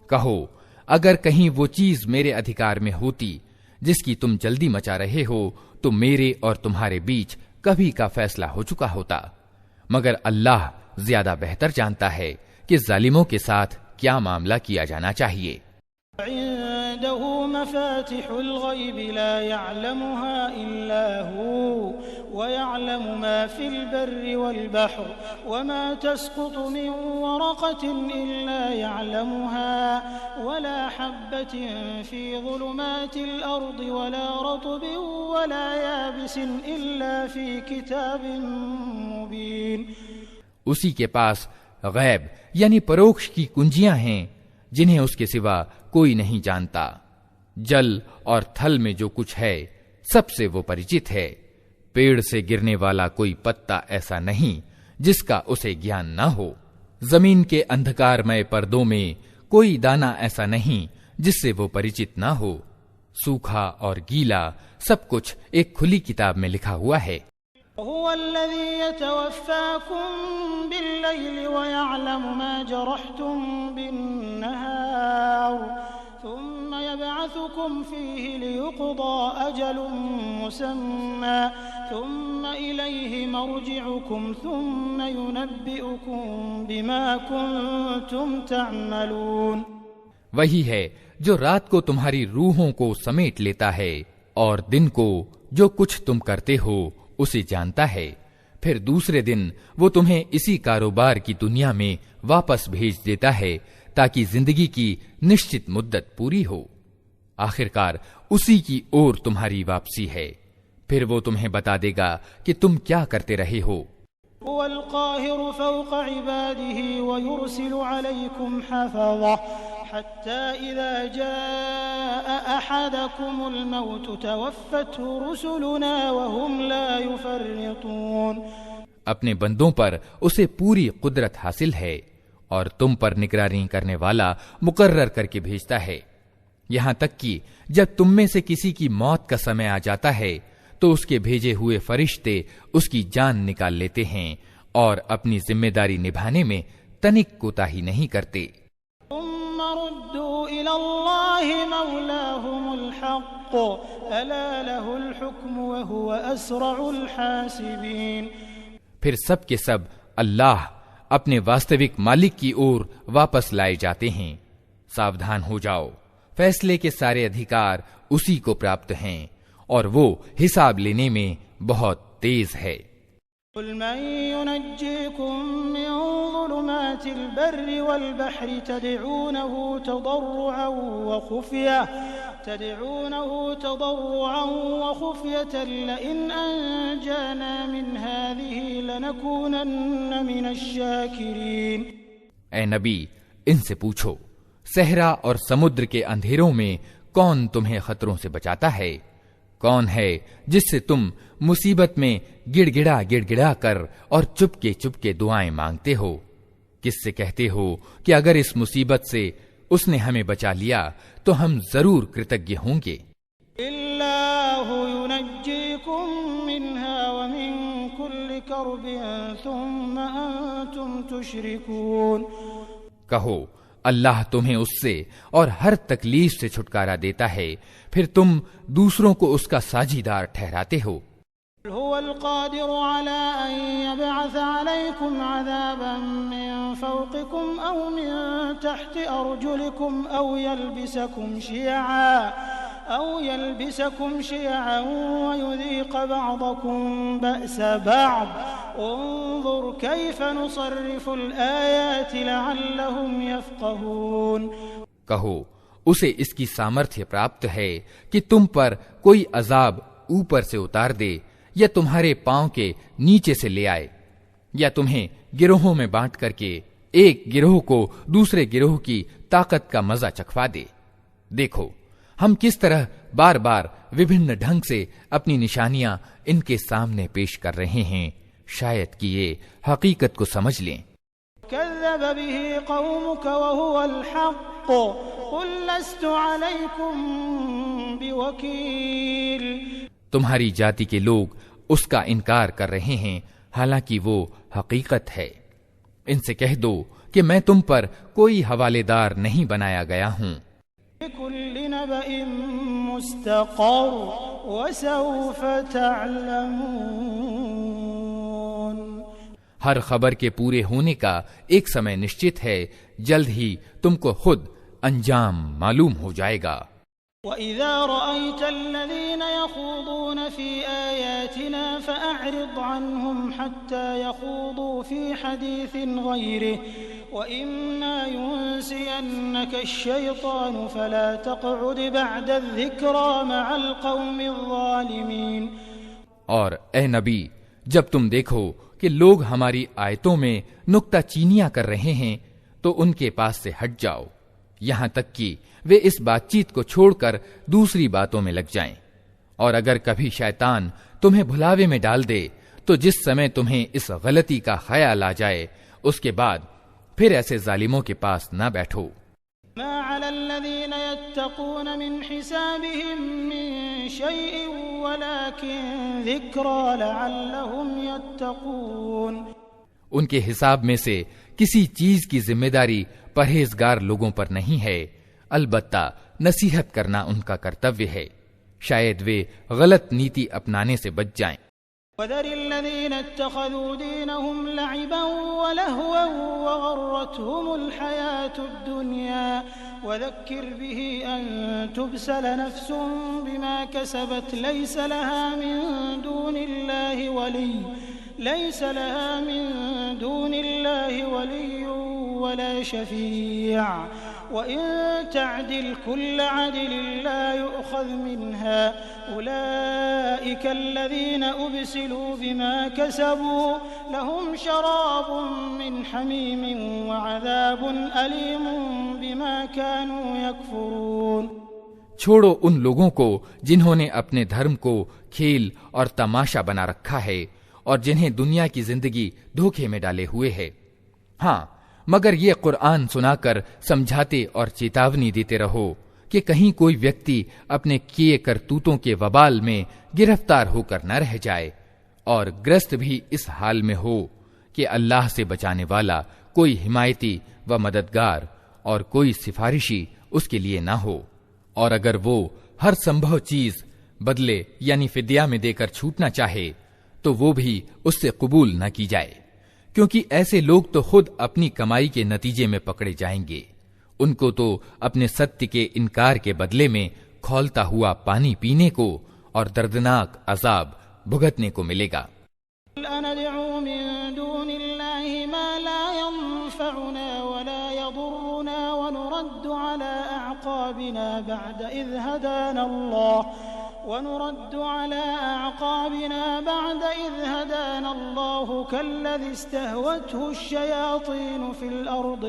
کہو اگر کہیں وہ چیز میرے ادھیکار میں ہوتی جس کی تم جلدی مچا رہے ہو تو میرے اور تمہارے بیچ کبھی کا فیصلہ ہو چکا ہوتا، مگر اللہ زیادہ بہتر جانتا ہے کہ ظالموں کے ساتھ کیا معاملہ کیا جانا چاہیے۔ عنده مفاتح الغيب لا يعلمها إلا هو ويعلم ما في البر والبحر وما تسقط من ورقة إلا يعلمها ولا حبة في ظلمات الأرض ولا رطب ولا يابس إلا في كتاب مبين۔ اسی کے پاس غیب یعنی پروکش کی کنجیاں ہیں جنہیں اس کے سوا کوئی نہیں جانتا۔ جل اور تھل میں جو کچھ ہے سب سے وہ پریچت ہے۔ پیڑ سے گرنے والا کوئی پتا ایسا نہیں جس کا اسے گیان نہ ہو۔ زمین کے اندھکارمئے پردوں میں کوئی دانہ ایسا نہیں جس سے وہ پریچت نہ ہو۔ سوکھا اور گیلا سب کچھ ایک کھلی کتاب میں لکھا ہوا ہے۔ هو الذي يتوفاكم بالليل ويعلم ما جرحتم بالنهار ثم يبعثكم فيه ليقضى أجل مسمى ثم إليه مرجعكم ثم ينبئكم بما كنتم تعملون۔ وہی ہے جو رات کو تمہاری روحوں کو سمیٹ لیتا ہے اور دن کو جو کچھ تم کرتے ہو اسے جانتا ہے، پھر دوسرے دن وہ تمہیں اسی کاروبار کی دنیا میں واپس بھیج دیتا ہے تاکہ زندگی کی نشچت مدت پوری ہو۔ آخرکار اسی کی اور تمہاری واپسی ہے، پھر وہ تمہیں بتا دے گا کہ تم کیا کرتے رہے ہو۔ هو القاهر فوق عباده ويرسل عليكم حفظة حتى إذا جاء أحدكم الموت توفته رسلنا وهم لا يفرطون۔ اپنے بندوں پر اسے پوری قدرت حاصل ہے اور تم پر نگرانی کرنے والا مقرر کر کے بھیجتا ہے، یہاں تک کہ جب تم میں سے کسی کی موت کا سمے آ جاتا ہے تو اس کے بھیجے ہوئے فرشتے اس کی جان نکال لیتے ہیں اور اپنی ذمہ داری نبھانے میں تنک کوتاہی نہیں کرتے۔ ثم ردوا إلى الله مولاهم الحق ألا له الحكم وهو أسرع الحاسبين۔ پھر سب کے سب اللہ اپنے واستوک مالک کی اور واپس لائے جاتے ہیں۔ ساودھان ہو جاؤ، فیصلے کے سارے ادھیکار اسی کو پراپت ہیں اور وہ حساب لینے میں بہت تیز ہے۔ قل من ينجيكم من ظلمات البر والبحر تدعونه تضرعا وخفية لئن أنجانا من هذه لنكونن من الشاكرين۔ اے نبی ان سے پوچھو صحرا اور سمندر کے اندھیروں میں کون تمہیں خطروں سے بچاتا ہے؟ کون ہے جس سے تم مصیبت میں گڑ گڑا کر اور چپ کے دعائیں مانگتے ہو؟ کس سے کہتے ہو کہ اگر اس مصیبت سے اس نے ہمیں بچا لیا تو ہم ضرور کرتگی ہوں گے۔ اللہ ينجيكم منها ومن كل كرب ثم أنتم تشركون۔ کہو اللہ تمہیں اس سے اور ہر تکلیف سے چھٹکارا دیتا ہے، پھر تم دوسروں کو اس کا ساجیدار ٹھہراتے ہو۔ هو القادر على أن يبعث عليكم عذابا من فوقكم أو من تحت أرجلكم أو يلبسكم شيعا ويذيق بعضكم بأس بعض انظر كيف نصرف الآيات لعلهم يفقهون۔ کہو اسے اس کی سامرتھیہ پراپت ہے کہ تم پر کوئی عذاب اوپر سے اتار دے یا تمہارے پاؤں کے نیچے سے لے آئے، یا تمہیں گروہوں میں بانٹ کر کے ایک گروہ کو دوسرے گروہ کی طاقت کا مزہ چکھوا دے۔ دیکھو ہم کس طرح بار بار وبھن ڈھنگ سے اپنی نشانیاں ان کے سامنے پیش کر رہے ہیں، شاید کہ یہ حقیقت کو سمجھ لیں۔ كذب به قومك وهو الحق قل لست عليكم بوكيل۔ تمہاری جاتی کے لوگ اس کا انکار کر رہے ہیں حالانکہ وہ حقیقت ہے۔ ان سے کہہ دو کہ میں تم پر کوئی حوالے دار نہیں بنایا گیا ہوں۔ لكل نبأ مستقر وسوف تعلمون۔ ہر خبر کے پورے ہونے کا ایک سمے نشچت ہے، جلد ہی تم کو خود انجام معلوم ہو جائے گا۔ وَإِذَا رَأَيْتَ الَّذِينَ يَخُوضُونَ فِي آيَاتِنَا فَأَعْرِضْ عَنْهُمْ حَتَّى يَخُوضُوا فِي حَدِيثٍ غَيْرِهِ وَإِمَّا يُنْسِيَنَّكَ الشَّيْطَانُ فَلَا تَقْعُدْ بَعْدَ الذِّكْرَى مَعَ الْقَوْمِ الظَّالِمِينَ۔ اور اے نبی، جب تم دیکھو کہ لوگ ہماری آیتوں میں نکتہ چینیاں کر رہے ہیں تو ان کے پاس سے ہٹ جاؤ، یہاں تک کہ وہ اس بات چیت کو چھوڑ کر دوسری باتوں میں لگ جائیں۔ اور اگر کبھی شیطان تمہیں بھلاوے میں ڈال دے تو جس سمے تمہیں اس غلطی کا خیال آ جائے اس کے بعد پھر ایسے ظالموں کے پاس نہ بیٹھو۔ ما على الذين يتقون من حسابهم من شيء ولكن ذكرى لعلهم يتقون۔ ان کے حساب میں سے کسی چیز کی ذمہ داری پرہیزگار لوگوں پر نہیں ہے، البتہ نصیحت کرنا ان کا کرتویہ ہے، شاید وہ غلط نیتی اپنانے سے بچ جائیں۔ وَذَرِ الَّذِينَ اتَّخَذُوا دِينَهُمْ لَعِبًا وَلَهْوًا وَغَرَّتْهُمُ الْحَيَاةُ الدُّنْيَا وَذَكِّرْ بِهِ أَن تُبْسَلَ نَفْسٌ بِمَا كَسَبَتْ لَيْسَ لَهَا مِن دُونِ اللَّهِ وَلِيٌّ وَلَا شَفِيعٌ وَإِن تَعْدِلْ كُلَّ عَدْلٍ لَّا يُؤْخَذْ مِنْهَا أُولَئِكَ الَّذِينَ أُبْسِلُوا بِمَا كَسَبُوا لَهُمْ شَرَابٌ مِّنْ حَمِيمٍ وَعَذَابٌ أَلِيمٌ بِمَا كَانُوا يَكْفُرُونَ۔ چھوڑو ان لوگوں کو جنہوں نے اپنے دھرم کو کھیل اور تماشا بنا رکھا ہے اور جنہیں دنیا کی زندگی دھوکے میں ڈالے ہوئے ہے۔ ہاں، مگر یہ قرآن سنا کر سمجھاتے اور چیتاونی دیتے رہو کہ کہیں کوئی ویکتی اپنے کیے کرتوتوں کے وبال میں گرفتار ہو کر نہ رہ جائے اور گرست بھی اس حال میں ہو کہ اللہ سے بچانے والا کوئی حمایتی و مددگار اور کوئی سفارشی اس کے لیے نہ ہو، اور اگر وہ ہر سمبھو چیز بدلے یعنی فدیہ میں دے کر چھوٹنا چاہے تو وہ بھی اس سے قبول نہ کی جائے، کیونکہ ایسے لوگ تو خود اپنی کمائی کے نتیجے میں پکڑے جائیں گے، ان کو تو اپنے ستیہ کے انکار کے بدلے میں کھولتا ہوا پانی پینے کو اور دردناک عذاب بھگتنے کو ملے گا۔ ندعو من دون الله ما لا ينفعنا ولا يضرنا ونرد على أعقابنا بعد إذ هدانا الله كالذي استهوته الشياطين في الأرض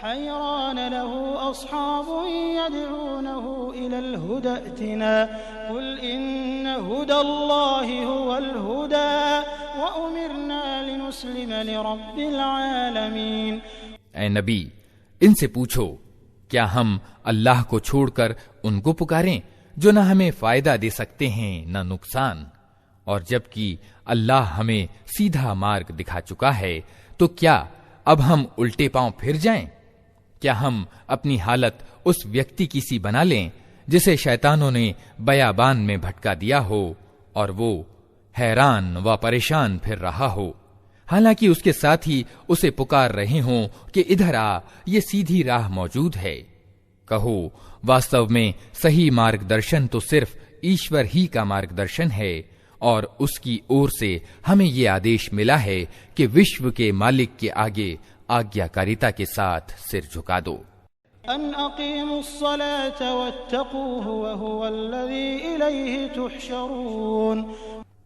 حيران له أصحاب يدعونه إلى الهدى ائتنا قل إن هدى الله هو الهدى وأمرنا لنسلم لرب العالمين۔ اے نبی، ان سے پوچھو کیا ہم اللہ کو چھوڑ کر ان کو پکاریں جو نہ ہمیں فائدہ دے سکتے ہیں نہ نقصان، اور جبکہ اللہ ہمیں سیدھا مارگ دکھا چکا ہے تو کیا اب ہم الٹے پاؤں پھر جائیں؟ کیا ہم اپنی حالت اس ویکتی کی سی بنا لیں جسے شیطانوں نے بیابان میں بھٹکا دیا ہو اور وہ حیران و پریشان پھر رہا ہو، حالانکہ اس کے ساتھی اسے پکار رہے ہوں کہ ادھر آ، یہ سیدھی راہ موجود ہے۔ کہو واستو میں صحیح مارگ درشن تو صرف ایشور ہی کا مارگ درشن ہے، اور اس کی اور سے ہمیں یہ آدیش ملا ہے کہ وشو کے مالک کے آگے آگیا کاریتا کے ساتھ سر جھکا دو۔ ان اقیموا الصلاة واتقوه وهو الذی الیہ تحشرون۔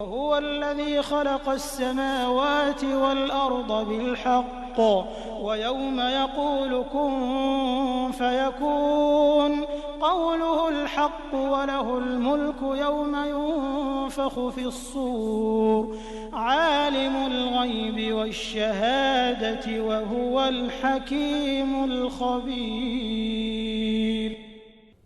هو الذي خلق السماوات والأرض بالحق ويوم يقول كن فيكون قوله الحق وله الملك يوم ينفخ في الصور عالم الغيب والشهادة وهو الحكيم الخبير۔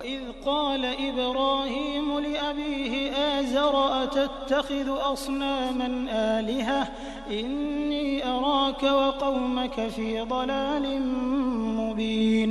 إذ قال إبراهيم لأبيه آزر أتتخذ أصناما آلهة إني أراك وقومك في ضلال مبين۔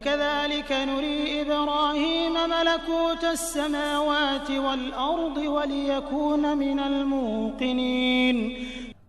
كذلك نري إبراهيم ملكوت السماوات والأرض وليكون من الموقنين۔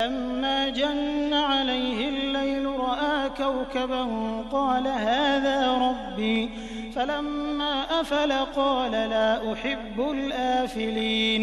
لما جن عليه الليل رأى كوكبا قال هذا ربي فلما أفل قال لا أحب الآفلين۔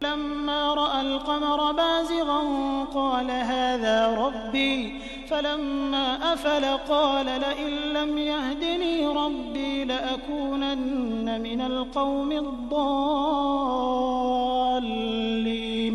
لما رأى القمر بازغا قال هذا ربي فلما أفل قال لئن لم يهدني ربي لأكونن من القوم الضالين۔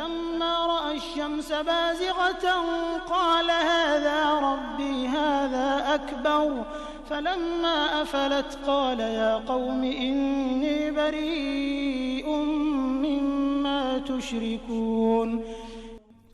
لما رأى الشمس بازغة قال هذا ربي هذا أكبر فلما أفلت قال يا قوم إني بريء مما تشركون۔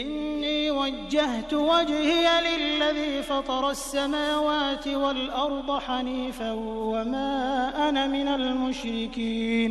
إني وجهت وجهي للذي فطر السماوات والأرض حنيفا وما أنا من المشركين۔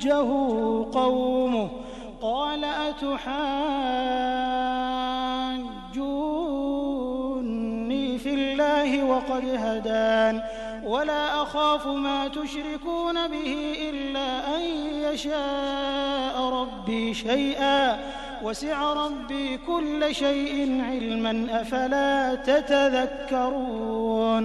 حاجه قومه قال أتحاجوني في الله وقد هدان ولا أخاف ما تشركون به إلا أن يشاء ربي شيئا وسع ربي كل شيء علما أفلا تتذكرون۔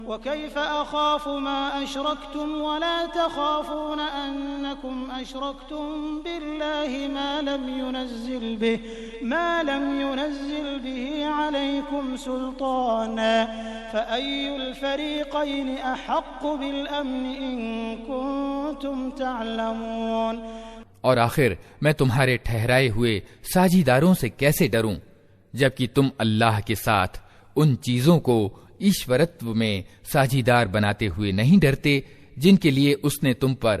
وكيف أخاف ما أشركتم ولا تخافون أنكم أشركتم بالله ما لم ينزل به عليكم سلطانا فأي الفريقين أحق بالأمن إن كنتم تعلمون۔ اور آخر میں تمہارے ٹھہرائے ہوئے ساجیداروں سے کیسے ڈروں جبکہ تم اللہ کے ساتھ ان چیزوں کو ایشورتو میں ساجیدار بناتے ہوئے نہیں ڈرتے جن کے لیے اس نے تم پر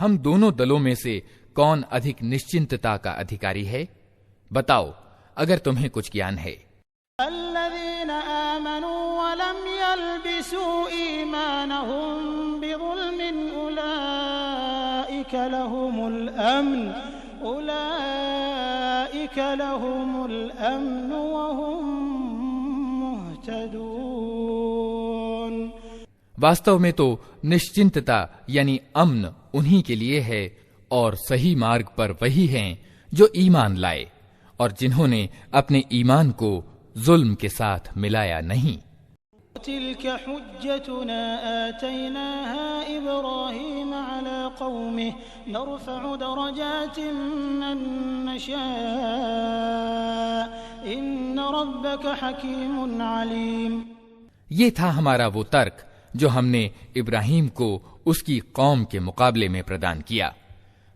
ہم دونوں دلوں میں سے کون ادھک نشچنتتا کا ادھیکاری ہے؟ بتاؤ اگر تمہیں کچھ گیان ہے۔ الذين آمنوا ولم يلبسوا إيمانهم بظلم أولئك لهم الأمن وهم مهتدون۔ واستو میں تو نشچنتتا یعنی امن انہی کے لیے ہے اور صحیح مارگ پر وہی ہیں جو ایمان لائے اور جنہوں نے اپنے ایمان کو ظلم کے ساتھ ملایا نہیں۔ تلك حجتنا آتيناها إبراهيم على قومه نرفع درجات من نشاء إن ربك حكيم عليم۔ یہ تھا ہمارا وہ ترک جو ہم نے ابراہیم کو اس کی قوم کے مقابلے میں پردان کیا۔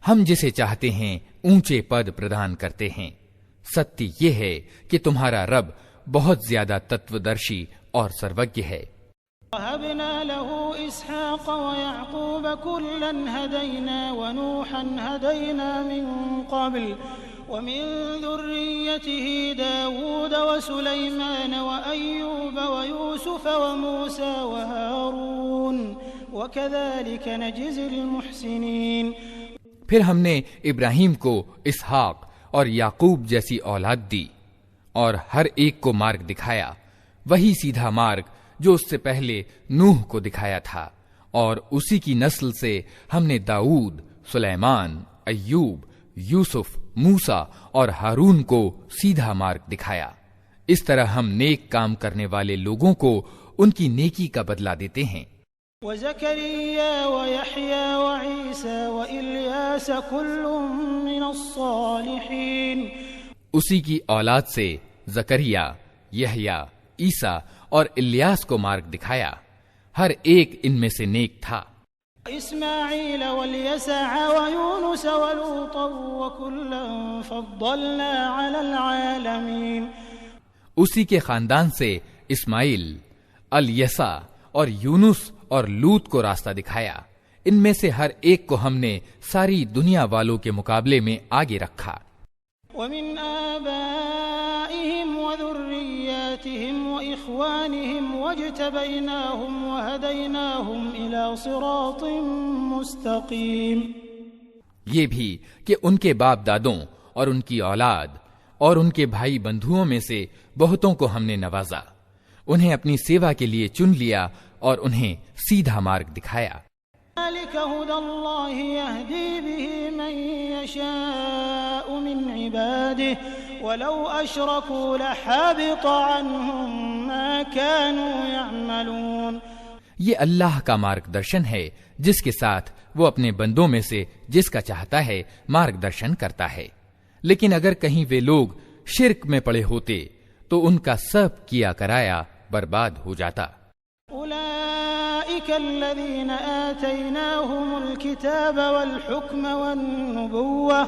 ہم جسے چاہتے ہیں اونچے پد پردان کرتے ہیں۔ ستی یہ ہے کہ تمہارا رب بہت زیادہ تتودرشی اور سروজ্ঞ ہے۔ وَهَبْنَا لَهُ إِسْحَاقَ وَيَعْقُوبَ كُلًّا هَدَيْنَا وَنُوحًا هَدَيْنَا مِن قَبْلُ وَمِن ذُرِّيَّتِهِ دَاوُودَ وَسُلَيْمَانَ وَأَيُّوبَ وَيُوسُفَ وَمُوسَى وَهَارُونَ وَكَذَلِكَ نَجْزِي الْمُحْسِنِينَ۔ پھر ہم نے ابراہیم کو اسحاق اور یعقوب جیسی اولاد دی اور ہر ایک کو مارگ دکھایا، وہی سیدھا مارگ جو اس سے پہلے نوح کو دکھایا تھا، اور اسی کی نسل سے ہم نے داؤد، سلیمان، ایوب، یوسف، موسیٰ اور ہارون کو سیدھا مارگ دکھایا۔ اس طرح ہم نیک کام کرنے والے لوگوں کو ان کی نیکی کا بدلہ دیتے ہیں۔ وَزَكَرِيَّا وَيَحْيَا وَعِيسَى وَإِلْيَاسَ كُلٌّ مِّنَ الصَّالِحِينَ۔ اسی کی اولاد سے زکریا، یحییٰ، عیسیٰ اور الیاس کو مارگ دکھایا، ہر ایک ان میں سے نیک تھا۔ اسماعیل والیسع ویونس ولوطا وکلا فضلنا علی العالمین۔ اسی کے خاندان سے اسماعیل، الیسع اور یونس اور لوط کو راستہ دکھایا، ان میں سے ہر ایک کو ہم نے ساری دنیا والوں کے مقابلے میں آگے رکھا۔ ومن آبائهم وذرياتهم وإخوانهم واجتبيناهم وهديناهم إلى صراط مستقيم۔ یہ بھی کہ ان کے باپ دادوں اور ان کی اولاد اور ان کے بھائی بندھوؤں میں سے بہتوں کو ہم نے نوازا، انہیں اپنی سیوا کے لیے چن لیا اور انہیں سیدھا مارگ دکھایا۔ ذلك هدى الله يهدي به من يشاء من عباده ولو أشركوا لحبط عنهم ما كانوا يعملون۔ یہ اللہ کا مارگ درشن ہے جس کے ساتھ وہ اپنے بندوں میں سے جس کا چاہتا ہے مارگ درشن کرتا ہے، لیکن اگر کہیں وہ لوگ شرک میں پڑے ہوتے تو ان کا سب کیا کرایا برباد ہو جاتا۔ الذين آتيناهم الكتاب والحكم والنبوة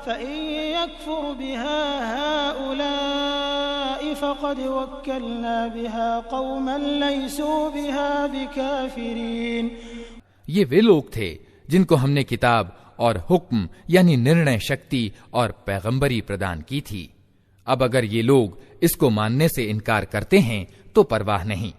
فإن يكفر بها هؤلاء فقد وكلنا بها قوما ليسوا بها بكافرين۔ یہ وہ لوگ تھے جن کو ہم نے کتاب اور حکم یعنی نرنے شکتی اور پیغمبری پردان کی تھی۔ اب اگر یہ لوگ اس کو ماننے سے انکار کرتے ہیں تو پرواہ نہیں،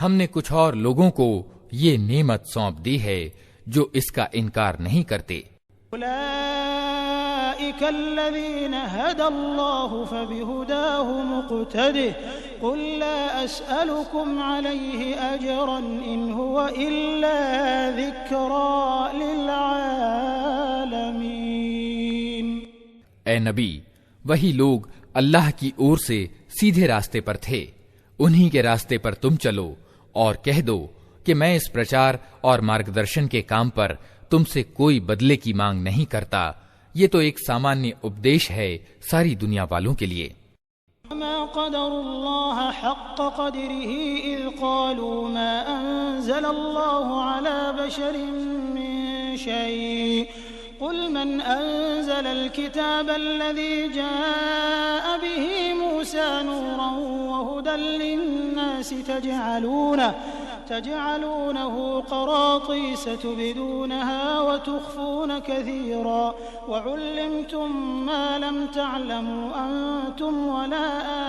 ہم نے کچھ اور لوگوں کو یہ نعمت سونپ دی ہے جو اس کا انکار نہیں کرتے۔ اولئک الذین ھدی اللہ فبہداہ مقتدہ قل لا اسألکم علیہ اجرا ان ھو الا ذکری للعالمین۔ اے نبی، وہی لوگ اللہ کی اور سے سیدھے راستے پر تھے، انہی کے راستے پر تم چلو اور کہہ دو کہ میں اس پرچار اور مارگدرشن کے کام پر تم سے کوئی بدلے کی مانگ نہیں کرتا، یہ تو ایک سامانیہ اپدیش ہے ساری دنیا والوں کے لیے۔ وما قدر اللہ حق قدره اذ قالوا ما انزل اللہ على بشر من شيء قل من أنزل الكتاب الذي جاء به موسى نورا وهدى للناس تجعلونه قراطيس تبدونها وتخفون كثيرا وعلمتم ما لم تعلموا أنتم ولا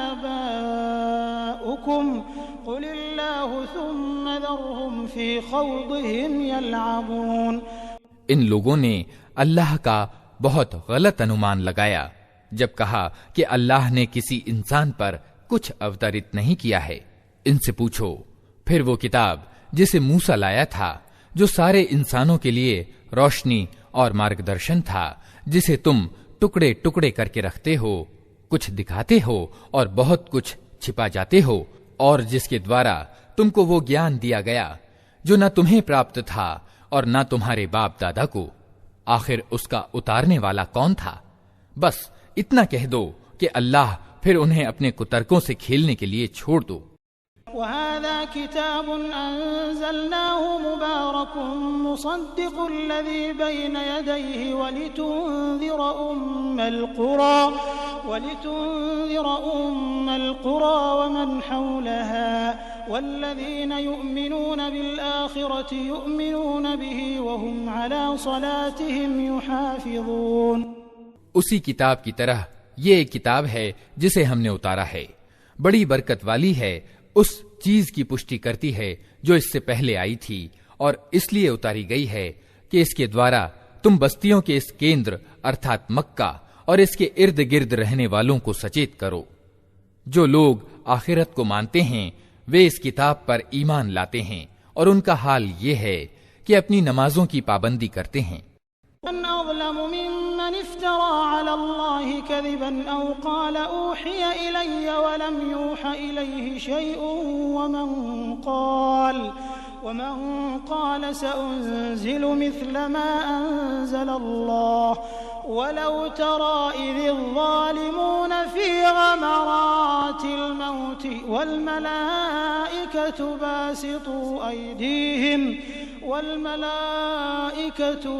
آباؤكم قل الله ثم ذرهم في خوضهم يلعبون۔ ان لوگوں نے اللہ کا بہت غلط انمان لگایا جب کہا کہ اللہ نے کسی انسان پر کچھ اوترت نہیں کیا ہے۔ ان سے پوچھو پھر وہ کتاب جسے موسیٰ لایا تھا، جو سارے انسانوں کے لیے روشنی اور مارگدرشن تھا، جسے تم ٹکڑے ٹکڑے کر کے رکھتے ہو، کچھ دکھاتے ہو اور بہت کچھ چھپا جاتے ہو، اور جس کے دوارا تم کو وہ گیان دیا گیا جو نہ تمہیں پراپت تھا اور نہ تمہارے باپ دادا کو۔ آخر اس کا اتارنے والا کون تھا؟ بس اتنا کہہ دو کہ اللہ، پھر انہیں اپنے کترکوں سے کھیلنے کے لیے چھوڑ دو۔ وهذا كتاب أنزلناه مبارك مصدق الذي بين يديه ولتنذر أم القرى ومن حولها والذين يؤمنون بالآخرة يؤمنون به وهم على صلاتهم يحافظون۔ اسی کتاب کی طرح یہ ایک کتاب ہے جسے ہم نے اتارا ہے، بڑی برکت والی ہے، اس چیز کی پشٹی کرتی ہے جو اس سے پہلے آئی تھی، اور اس لیے اتاری گئی ہے کہ اس کے دوارا تم بستیوں کے اس کیندر ارتھات مکہ اور اس کے ارد گرد رہنے والوں کو سچیت کرو۔ جو لوگ آخرت کو مانتے ہیں وہ اس کتاب پر ایمان لاتے ہیں، اور ان کا حال یہ ہے کہ اپنی نمازوں کی پابندی کرتے ہیں۔ من أظلم ممن افترى على الله كذبا أو قال أوحي إلي ولم يوح إليه شيء ومن قال سأنزل مثل ما أنزل الله ولو ترى إذ الظالمون في غمرات الموت والملائكة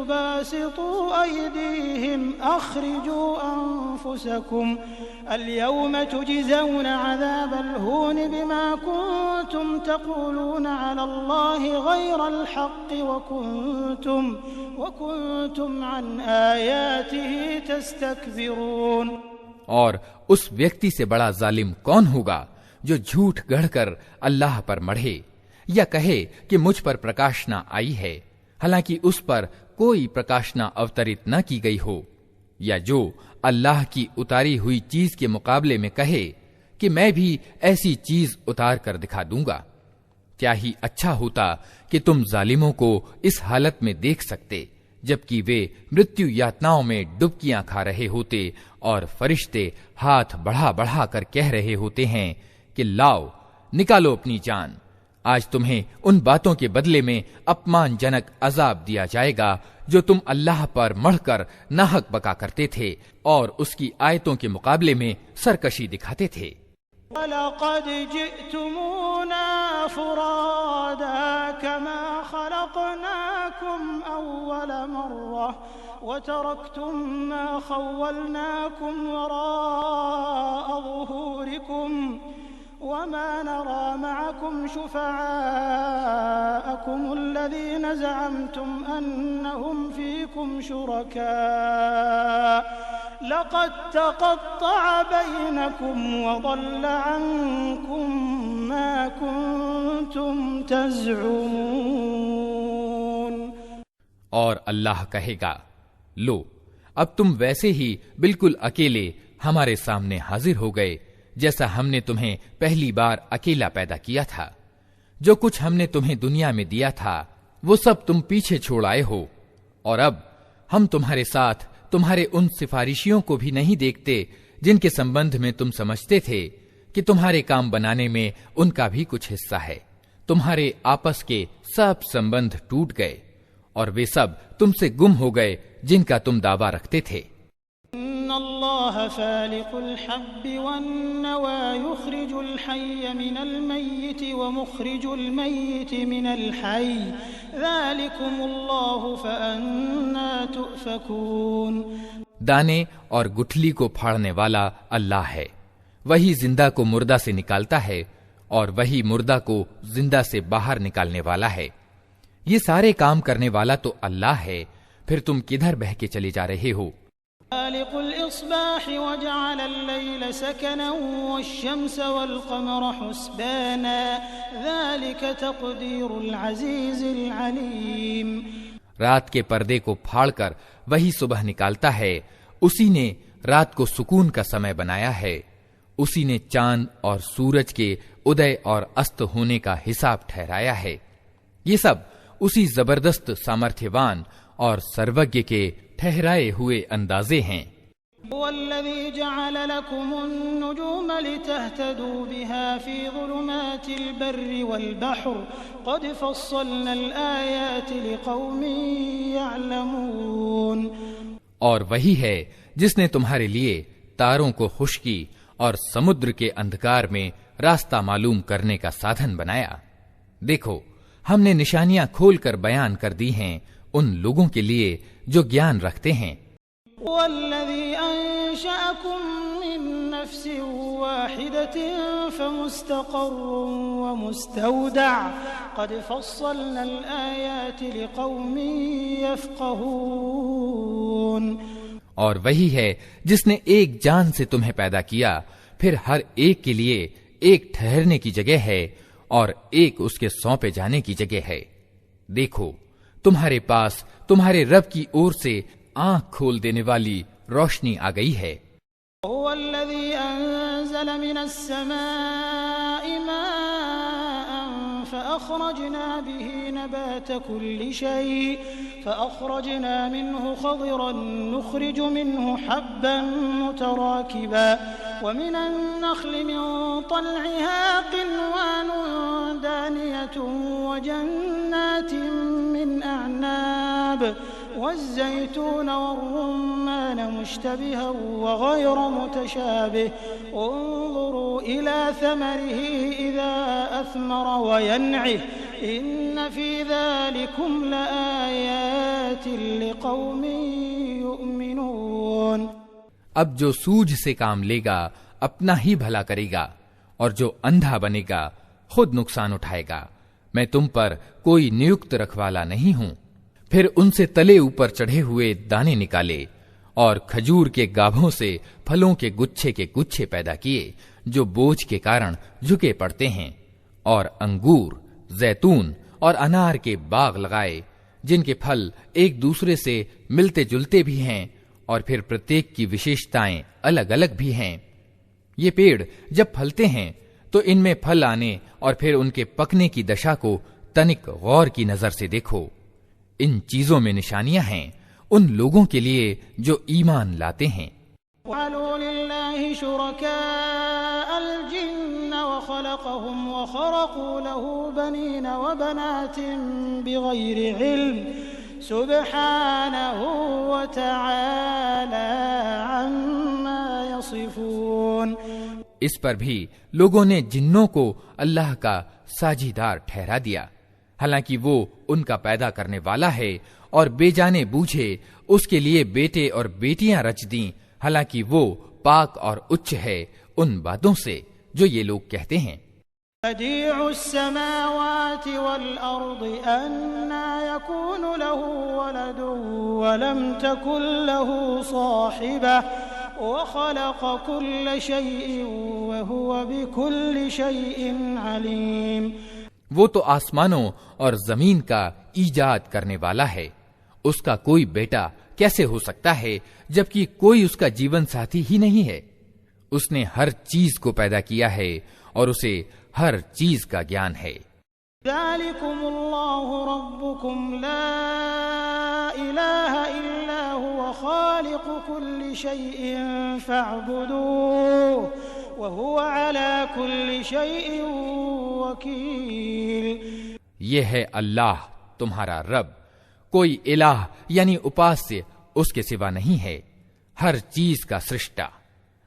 باسطوا أيديهم أخرجوا أنفسكم اليوم تجزون عذاب الهون بما كنتم تقولون على الله غير الحق وكنتم عن آياته تستكبرون۔ اور اس ویکتی سے بڑا ظالم کون ہوگا جو جھوٹ گڑھ کر اللہ پر مڑھے یا کہے کہ مجھ پر پرکاشنا آئی ہے، حالانکہ اس پر کوئی پرکاشنا اوترت نہ کی گئی ہو، یا جو اللہ کی اتاری ہوئی چیز کے مقابلے میں کہے کہ میں بھی ایسی چیز اتار کر دکھا دوں گا۔ کیا ہی اچھا ہوتا کہ تم ظالموں کو اس حالت میں دیکھ سکتے جبکہ وے مرتیو یاتناؤں میں ڈبکیاں کھا رہے ہوتے اور فرشتے ہاتھ بڑھا بڑھا کر کہہ رہے ہوتے ہیں کہ لاؤ نکالو اپنی جان، آج تمہیں ان باتوں کے بدلے میں اپمان جنک عذاب دیا جائے گا جو تم اللہ پر مڑھ کر ناحق بکا کرتے تھے اور اس کی آیتوں کے مقابلے میں سرکشی دکھاتے تھے۔ وَلَقَدْ جِئْتُمُونَا فُرَادَى كَمَا خَلَقْنَاكُمْ أَوَّلَ مَرَّةٍ وَتَرَكْتُم مَّا خَوَّلْنَاكُمْ وَرَاءَ ظُهُورِكُمْ وَمَا نَرَى مَعَكُمْ شُفَعَاءَكُمُ الَّذِينَ زَعَمْتُمْ أَنَّهُمْ فِيكُمْ شُرَكَاءُ لَقَدْ تَقَطَّعَ بَيْنَكُمْ وَضَلَّ عَنكُمْ مَا كُنتُمْ تَزْعُمُونَ۔ اور اللہ کہے گا، لو اب تم ویسے ہی بالکل اکیلے ہمارے سامنے حاضر ہو گئے جیسا ہم نے تمہیں پہلی بار اکیلا پیدا کیا تھا۔ جو کچھ ہم نے تمہیں دنیا میں دیا تھا وہ سب تم پیچھے چھوڑ آئے ہو، اور اب ہم تمہارے ساتھ تمہارے ان سفارشیوں کو بھی نہیں دیکھتے جن کے سمبندھ میں تم سمجھتے تھے کہ تمہارے کام بنانے میں ان کا بھی کچھ حصہ ہے۔ تمہارے آپس کے سب سمبندھ ٹوٹ گئے اور وہ سب تم سے گم ہو گئے جن کا تم دعویٰ رکھتے تھے۔ الله فالق الحب والنوى يخرج الحي من الميت ومخرج الميت من الحي ذلكم الله فأنا تؤفكون۔ دانے اور گٹھلی کو پھاڑنے والا اللہ ہے، وہی زندہ کو مردہ سے نکالتا ہے اور وہی مردہ کو زندہ سے باہر نکالنے والا ہے۔ یہ سارے کام کرنے والا تو اللہ ہے، پھر تم کدھر بہہ کے چلے جا رہے ہو؟ خالق الإصباح وجعل الليل سكنا والشمس والقمر حسبانا ذلك تقدير العزيز العليم۔ رات کے پردے کو پھاڑ کر وہی صبح نکالتا ہے، اسی نے رات کو سکون کا سمے بنایا ہے، اسی نے چاند اور سورج کے ادے اور است ہونے کا حساب ٹھہرایا ہے۔ یہ سب اسی زبردست سامرتھیوان اور سروگیہ کے ٹھہرائے ہوئے اندازے ہیں۔ والذي جعل لكم النجوم لتهتدوا بها في ظلمات البر والبحر قد فصلنا الآيات لقوم يعلمون۔ اور وہی ہے جس نے تمہارے لیے تاروں کو خشکی اور سمندر کے اندھکار میں راستہ معلوم کرنے کا سادھن بنایا۔ دیکھو، ہم نے نشانیاں کھول کر بیان کر دی ہیں ان لوگوں کے لیے جو گیان رکھتے ہیں۔ والذي أنشأكم من نفس واحدة فمستقر ومستودع قد فصلنا الآيات لقوم يفقهون۔ اور وہی ہے جس نے ایک جان سے تمہیں پیدا کیا، پھر ہر ایک کے لیے ایک ٹھہرنے کی جگہ ہے اور ایک اس کے سونپے جانے کی جگہ ہے۔ دیکھو، تمہارے پاس تمہارے رب کی اور سے آنکھ کھول دینے والی روشنی آ گئی ہے۔ هو الذي أنزل من السماء ماء فأخرجنا به نبات كل شيء فأخرجنا منه خضرا نخرج منه حبا متراكبا ومن النخل من طلعها قنوان دانية وجنات من أعناب والزيتون والرمان مشتبها وغير متشابه انظروا إلى ثمره إذا أثمر وينعه إن في ذلكم لآيات لقوم يؤمنون۔ اب جو سوجھ سے کام لے گا اپنا ہی بھلا کرے گا، اور جو اندھا بنے گا خود نقصان اٹھائے گا۔ میں تم پر کوئی نیوکت رکھوالا نہیں ہوں۔ پھر ان سے تلے اوپر چڑھے ہوئے دانے نکالے اور کھجور کے گابھوں سے پھلوں کے گچھے پیدا کیے جو بوجھ کے کارن جھکے پڑتے ہیں، اور انگور، زیتون اور انار کے باغ لگائے جن کے پھل ایک دوسرے سے ملتے جلتے بھی ہیں اور پھر پرتیک کی وشیشتائیں الگ الگ بھی ہیں۔ یہ پیڑ جب پھلتے ہیں تو ان میں پھل آنے اور پھر ان کے پکنے کی دشا کو تنک غور کی نظر سے دیکھو۔ ان چیزوں میں نشانیاں ہیں ان لوگوں کے لیے جو ایمان لاتے ہیں۔ وَجَعَلُوا لِلَّهِ شُرَكَاءَ الْجِنَّ وَخَلَقَهُمْ وَخَرَقُوا لَهُ بَنِينَ وَبَنَاتٍ بِغَيْرِ عِلْمٍ سُبْحَانَهُ وَتَعَالَى عَمَّا يَصِفُونَ۔ اس پر بھی لوگوں نے جنوں کو اللہ کا ساجیدار ٹھہرا دیا، حالانکہ وہ ان کا پیدا کرنے والا ہے، اور بے جانے بوجھے اس کے لیے بیٹے اور بیٹیاں رچ دیں، حالانکہ وہ پاک اور اچ ہے ان باتوں سے جو یہ لوگ کہتے ہیں۔ بديع السماوات والأرض أنى يكون له ولد ولم تكن له صاحبة وخلق كل شيء وهو بكل شيء عليم۔ وہ تو آسمانوں اور زمین کا ایجاد کرنے والا ہے، اس کا کوئی بیٹا کیسے ہو سکتا ہے جبکہ کوئی اس کا جیون ساتھی ہی نہیں ہے۔ اس نے ہر چیز کو پیدا کیا ہے اور اسے ہر چیز کا گیان ہے۔ ذالکم اللہ ربکم لا الہ الا هو خالق كل شیء فاعبدوه وهو على كل شيء وکیل۔ یہ ہے اللہ تمہارا رب، کوئی الہ یعنی اپاسیہ اس کے سوا نہیں ہے، ہر چیز کا سرشٹا،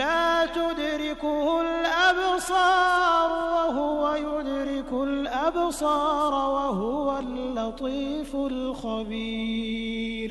لا تدركه الأبصار وهو يدرك الأبصار وهو اللطيف الخبير۔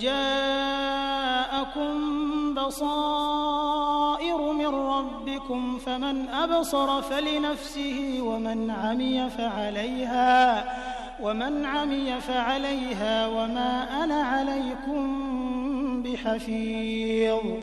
جاءكم بصائر من ربكم فمن أبصر فلنفسه ومن عمي فعليها وما أنا عليكم بحفيظ۔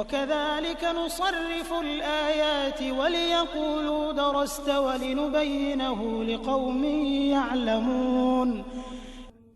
وكذلك نصرف الآيات وليقولوا درست ولنبينه لقوم يعلمون۔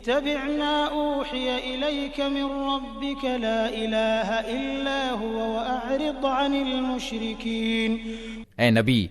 اتبعنا أوحي إليك من ربك لا إله إلا هو وأعرض عن المشركين۔ اے نبی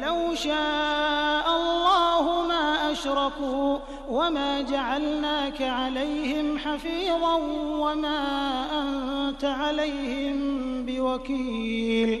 لو شاء الله ما أشركوا وما جعلناك عليهم حفيظا وما أنت عليهم بوكيل۔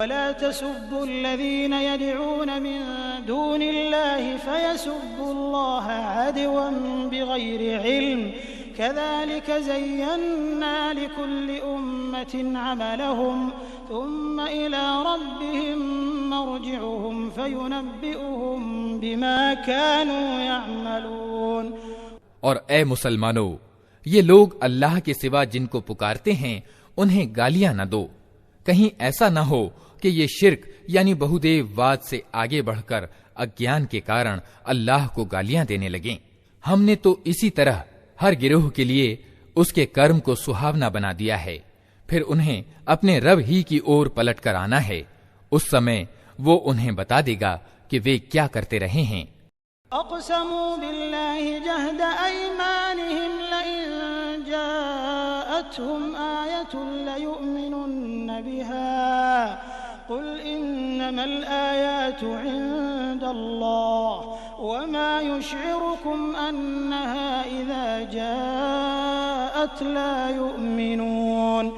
ولا تسبوا الذين يدعون من دون الله فيسبوا الله عدوا بغير علم كذلك زينا لكل أمة عملهم ثم إلى ربهم مرجعهم فينبئهم بما كانوا يعملون۔ اور اے مسلمانوں، یہ لوگ اللہ کے سوا جن کو پکارتے ہیں انہیں گالیاں نہ دو، کہیں ایسا نہ ہو کہ یہ شرک یعنی بہودیو واد سے آگے بڑھ کر اگیان کے کارن اللہ کو گالیاں دینے لگیں۔ ہم نے تو اسی طرح ہر گروہ کے لیے اس کے کرم کو سہاونا بنا دیا ہے، پھر انہیں اپنے رب ہی کی اور پلٹ کر آنا ہے۔ اس سمے وہ انہیں بتا دے گا کہ وہ کیا کرتے رہے ہیں۔ اقسموا بالله جهد ايمانهم لئن جاءتهم آية ليؤمنن بها قل انما الآيات عند الله وما يشعركم انها اذا جاءت لا يؤمنون۔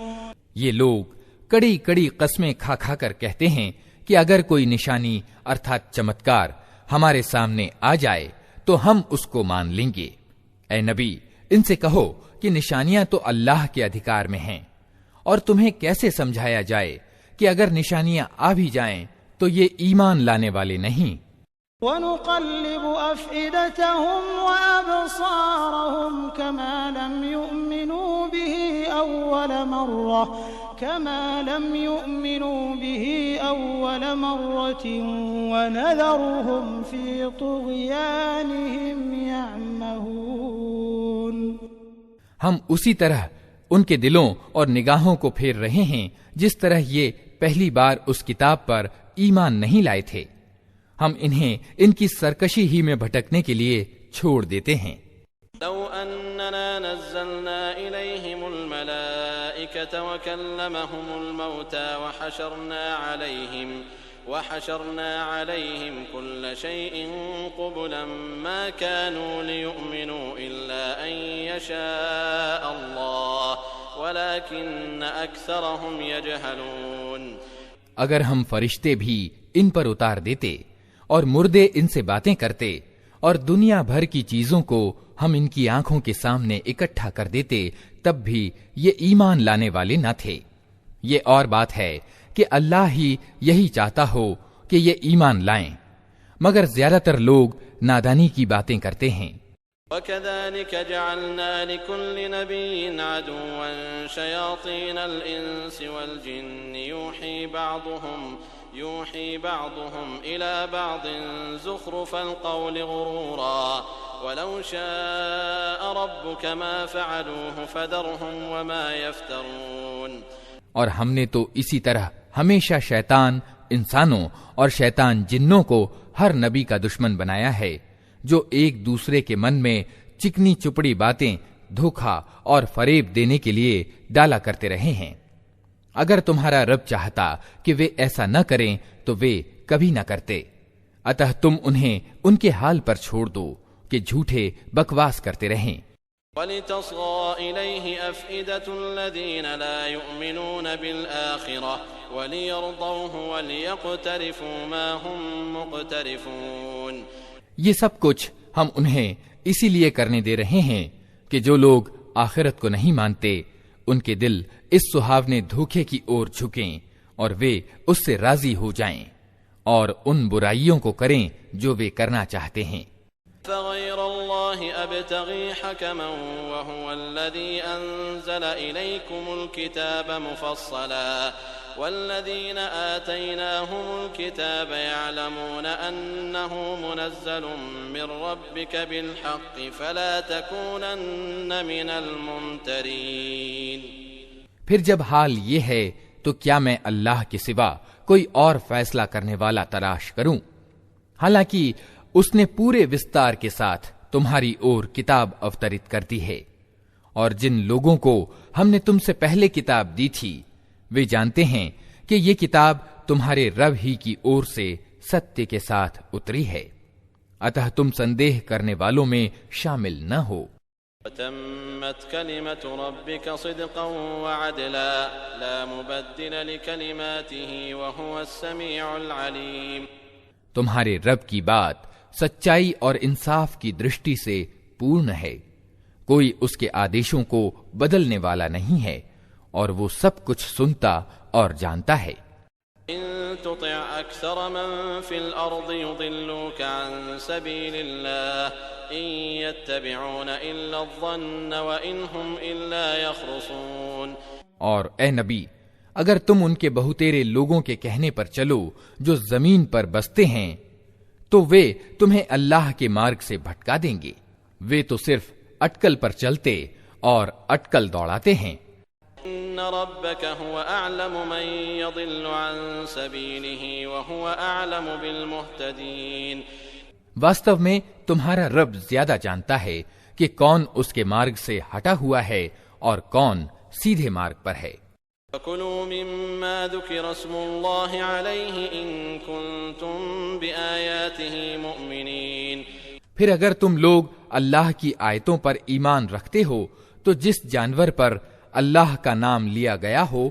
یہ لوگ کڑی کڑی قسمیں کھا کھا کر کہتے ہیں کہ اگر کوئی نشانی ارتھات چمتکار ہمارے سامنے آ جائے تو ہم اس کو مان لیں گے۔ اے نبی، ان سے کہو کہ نشانیاں تو اللہ کے ادھیکار میں ہیں، اور تمہیں کیسے سمجھایا جائے کہ اگر نشانیاں آ بھی جائیں تو یہ ایمان لانے والے نہیں۔ وَنُقَلِّبُ أَفْئِدَتَهُمْ وَأَبْصَارَهُمْ كَمَا لَمْ يُؤْمِنُوا بِهِ أَوَّلَ مَرَّةٍ وَنَذَرُهُمْ فِي طُغْيَانِهِمْ يَعْمَهُونَ۔ ہم اسی طرح ان کے دلوں اور نگاہوں کو پھیر رہے ہیں جس طرح یہ پہلی بار اس کتاب پر ایمان نہیں لائے تھے۔ ہم انہیں ان کی سرکشی ہی میں بھٹکنے کے لیے چھوڑ دیتے ہیں۔ لو أننا نزلنا إليهم الملائكة وكلمهم الموتى وحشرنا عليهم كل شيء قبلا ما كانوا ليؤمنوا إلا أن يشاء الله ولكن أكثرهم يجهلون۔ اگر ہم فرشتے بھی ان پر اتار دیتے اور مردے ان سے باتیں کرتے اور دنیا بھر کی چیزوں کو ہم ان کی آنکھوں کے سامنے اکٹھا کر دیتے تب بھی یہ ایمان لانے والے نہ تھے۔ یہ اور بات ہے کہ اللہ ہی یہی چاہتا ہو کہ یہ ایمان لائیں، مگر زیادہ تر لوگ نادانی کی باتیں کرتے ہیں۔ وَكَذَلِكَ جَعَلْنَا لِكُلِّ نَبِيٍّ عَدُوًّا شَيَاطِينَ الْإِنسِ وَالْجِنِّ يُوحِي بَعْضُهُمْ إِلَى بَعْضٍ زُخْرُفَ الْقَوْلِ غُرُورًا وَلَوْ شَاءَ رَبُّكَ مَا فَعَلُوهُ فَذَرْهُمْ وَمَا يَفْتَرُونَ۔ اور ہم نے تو اسی طرح ہمیشہ شیطان انسانوں اور شیطان جنوں کو ہر نبی کا دشمن بنایا ہے، جو ایک دوسرے کے من میں چکنی چپڑی باتیں دھوکا اور فریب دینے کے لیے ڈالا کرتے رہے ہیں۔ اگر تمہارا رب چاہتا کہ وہ ایسا نہ کریں تو وہ کبھی نہ کرتے، اتہ تم انہیں ان کے حال پر چھوڑ دو کہ جھوٹے بکواس کرتے رہیں۔ وَلِتَصْغَىٰ إِلَيْهِ أَفْئِدَةُ الَّذِينَ لَا يُؤْمِنُونَ بِالْآخِرَةِ وَلِيَرْضَوْهُ وَلِيَقْتَرِفُوا مَا هُمْ مُقْتَرِفُونَ۔ یہ سب کچھ ہم انہیں اسی لیے کرنے دے رہے ہیں کہ جو لوگ آخرت کو نہیں مانتے ان کے دل اس سہاونے دھوکے کی اور جھکیں اور وہ اس سے راضی ہو جائیں اور ان برائیوں کو کریں جو وہ کرنا چاہتے ہیں۔ فغير الله أبتغي حكما وهو الذي أنزل إليكم الكتاب مفصلا والذين آتيناهم الكتاب يعلمون أنه منزل من ربك بالحق فلا تكونن من الممترين۔ پھر جب حال یہ ہے تو کیا میں اللہ کے سوا کوئی اور فیصلہ کرنے والا تلاش کروں؟ حالانکہ اس نے پورے وستار کے ساتھ تمہاری اور کتاب اوترت کر دی ہے، اور جن لوگوں کو ہم نے تم سے پہلے کتاب دی تھی وہ جانتے ہیں کہ یہ کتاب تمہارے رب ہی کی اور سے ستیہ کے ساتھ اتری ہے، اتہ تم سندیہ کرنے والوں میں شامل نہ ہو۔ وَتَمَّتْ كَلِمَةُ رَبِّكَ صِدْقًا وَعَدْلًا لَا مُبَدِّلَ لِكَلِمَاتِهِ وَهُوَ السَّمِيعُ الْعَلِيمُ۔ تمہارے رب کی بات سچائی اور انصاف کی درشٹی سے پورن ہے، کوئی اس کے آدیشوں کو بدلنے والا نہیں ہے، اور وہ سب کچھ سنتا اور جانتا ہے۔ إن تطع أكثر من في الأرض يضلوك عن سبيل الله إن يتبعون إلا الظن وإن هم إلا يخرصون۔ اور اے نبی، اگر تم ان کے بہتیرے لوگوں کے کہنے پر چلو جو زمین پر بستے ہیں تو وہ تمہیں اللہ کے مارگ سے بھٹکا دیں گے، وہ تو صرف اٹکل پر چلتے اور اٹکل دوڑاتے ہیں۔ إن ربك هو أعلم من يضل عن سبيله وهو أعلم بالمهتدين۔ واستو میں تمہارا رب زیادہ جانتا ہے کہ کون اس کے مارگ سے ہٹا ہوا ہے اور کون سیدھے مارگ پر ہے۔ فَكُلُوا مِمَّا ذُكِرَ اسْمُ اللَّهِ عَلَيْهِ إِن كُنتُم بِآيَاتِهِ مُؤْمِنِينَ۔ پھر اگر تم لوگ اللہ کی آیتوں پر ایمان رکھتے ہو تو جس جانور پر اللہ کا نام لیا گیا ہو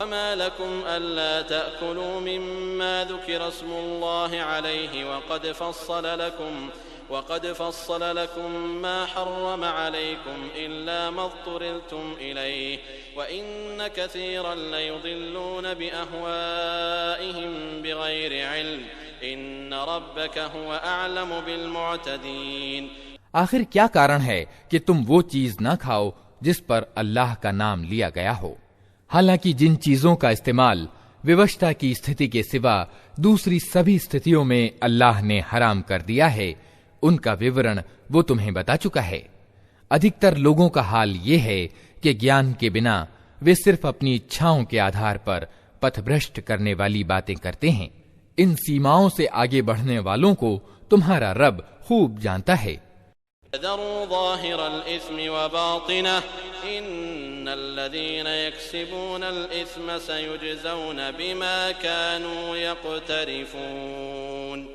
وَمَا لَكُمْ أَلَّا تَأْكُلُوا مِمَّا ذُكِرَ اسْمُ اللَّهِ عَلَيْهِ وَقَدْ فَصَّلَ لَكُم مَّا حَرَّمَ عَلَيْكُمْ إِلَّا مَا اضْطُرِرْتُمْ إِلَيْهِ وَإِنَّ كَثِيرًا لَّيُضِلُّونَ بِأَهْوَائِهِمْ بِغَيْرِ عِلْمٍ إِنَّ رَبَّكَ هُوَ أَعْلَمُ بِالْمُعْتَدِينَ۔ آخر کیا کارن ہے کہ تم وہ چیز نہ کھاؤ جس پر اللہ کا نام لیا گیا ہو، حالانکہ جن چیزوں کا استعمال ووشتا کی استھتی کے سوا دوسری سبھی استھتیوں میں اللہ نے حرام کر دیا ہے ان کا وورن وہ تمہیں بتا چکا ہے۔ ادھکتر لوگوں کا حال یہ ہے کہ گیان کے بنا وہ صرف اپنی اچھاؤں کے آدھار پر پتھ بھرشٹ کرنے والی باتیں کرتے ہیں۔ ان سیماؤں سے آگے بڑھنے والوں کو تمہارا رب خوب جانتا ہے۔ ذروا ظاهر الإثم وباطنه إن الذين يكسبون الإثم سيجزون بما كانوا يقترفون۔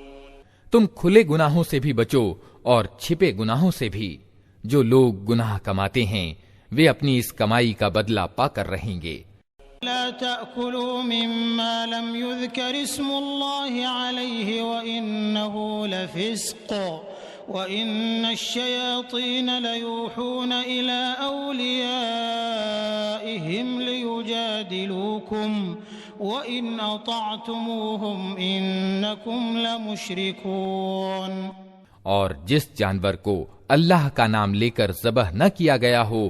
تم کھلے گناہوں سے بھی بچو اور چھپے گناہوں سے بھی، جو لوگ گناہ کماتے ہیں وہ اپنی اس کمائی کا بدلہ پا کر رہیں گے۔ لا تأكلوا مما لم يذكر اسم الله عليه وإنه لفسق وإن الشياطين ليوحون إلى أوليائهم ليجادلوكم وإن أطعتموهم إنكم لمشركون۔ اور جس جانور کو اللہ کا نام لے کر ذبح نہ کیا گیا ہو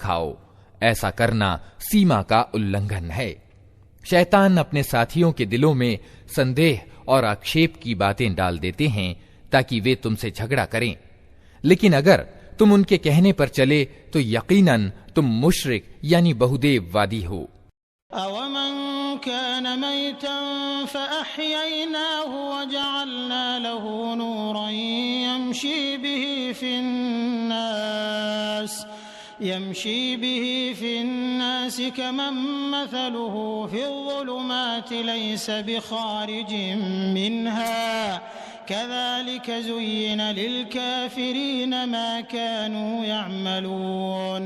کھاؤ، ایسا کرنا سیما کا النگھن ہے۔ شیطان اپنے ساتھیوں کے دلوں میں سندیہ اور آکشیپ کی باتیں ڈال دیتے ہیں تاکہ وہ تم سے جھگڑا کریں، لیکن اگر تم ان کے کہنے پر چلے تو یقیناً تم مشرک یعنی بہودیو وادی ہو۔ أَوَمَنْ كَانَ مَيْتًا فَأَحْيَيْنَاهُ وَجَعَلْنَا لَهُ نُورًا يَمْشِي بِهِ فِي النَّاسِ كَمَنْ مَثَلُهُ فِي الظُّلُمَاتِ لَيْسَ بِخَارِجٍ مِّنْهَا كَذَلِكَ زُيِّنَ لِلْكَافِرِينَ مَا كَانُوا يَعْمَلُونَ۔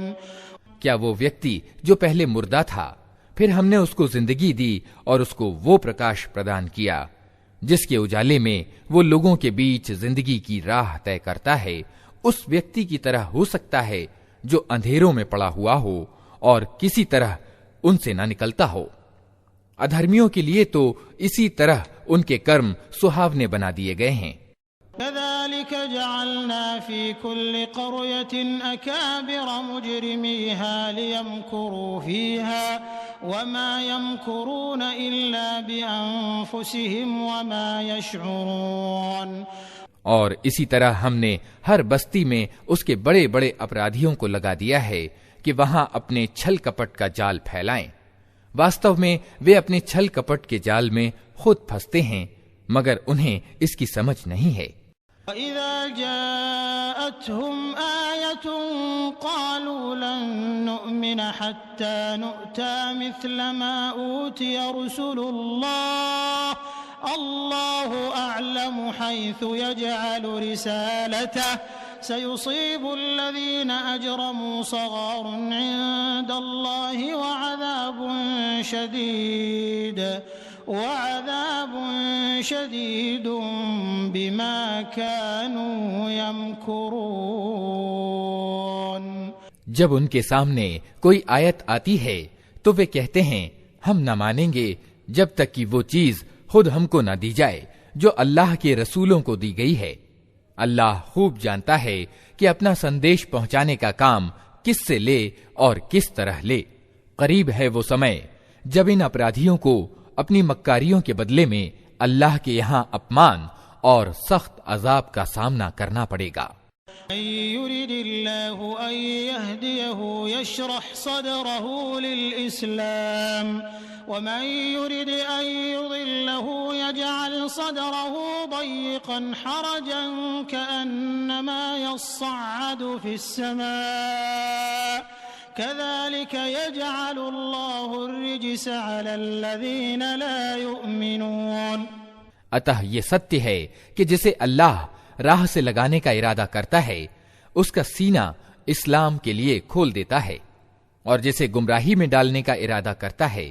کیا وہ ویکتی جو پہلے مردہ تھا پھر ہم نے اس کو زندگی دی اور اس کو وہ پرکاش پردان کیا جس کے اجالے میں وہ لوگوں کے بیچ زندگی کی راہ طے کرتا ہے، اس ویکتی کی طرح ہو سکتا ہے جو اندھیروں میں پڑا ہوا ہو اور کسی طرح ان سے نہ نکلتا ہو۔ ادھرمیوں کے لیے تو اسی طرح ان کے کرم سہاونے بنا دیے گئے ہیں۔ كذلك جعلنا في كل قرية أكابر مجرميها ليمكروا فيها وما يمكرون إلا بأنفسهم وما يشعرون۔ اور اسی طرح ہم نے ہر بستی میں اس کے بڑے بڑے اپرادھیوں کو لگا دیا ہے کہ وہاں اپنے چھل کپٹ کا جال پھیلائیں، واستو میں وہ اپنے چھل کپٹ کے جال میں خود پھنستے ہیں مگر انہیں اس کی سمجھ نہیں ہے۔ وَإِذَا جَاءَتْهُمْ آيَةٌ قَالُوا لَن نُّؤْمِنَ حَتَّى نُؤْتَى مِثْلَ مَا أُوتِيَ رُسُلُ اللَّهِ اللَّهُ أَعْلَمُ حَيْثُ يَجْعَلُ رِسَالَتَهُ سَيُصِيبُ الَّذِينَ أَجْرَمُوا صَغَارٌ عِندَ اللَّهِ وعذاب شديد بما كانوا يمكرون۔ جب ان کے سامنے کوئی آیت آتی ہے تو وہ کہتے ہیں ہم نہ مانیں گے جب تک کہ وہ چیز خود ہم کو نہ دی جائے جو اللہ کے رسولوں کو دی گئی ہے۔ اللہ خوب جانتا ہے کہ اپنا سندیش پہنچانے کا کام کس سے لے اور کس طرح لے۔ قریب ہے وہ سمے جب ان اپرادھیوں کو اپنی مکاریوں کے بدلے میں اللہ کے یہاں اپمان اور سخت عذاب کا سامنا کرنا پڑے گا۔ من يرد الله أن يهديه يشرح صدره للإسلام ومن يرد أن يضله يجعل صدره ضيقا حرجا كأنما يصعد في السماء كذلك يجعل الله الرجس على الذين لا يؤمنون۔ اتہ یہ ستیہ ہے کہ جسے اللہ راہ سے لگانے کا ارادہ کرتا ہے اس کا سینہ اسلام کے لیے کھول دیتا ہے، اور جسے گمراہی میں ڈالنے کا ارادہ کرتا ہے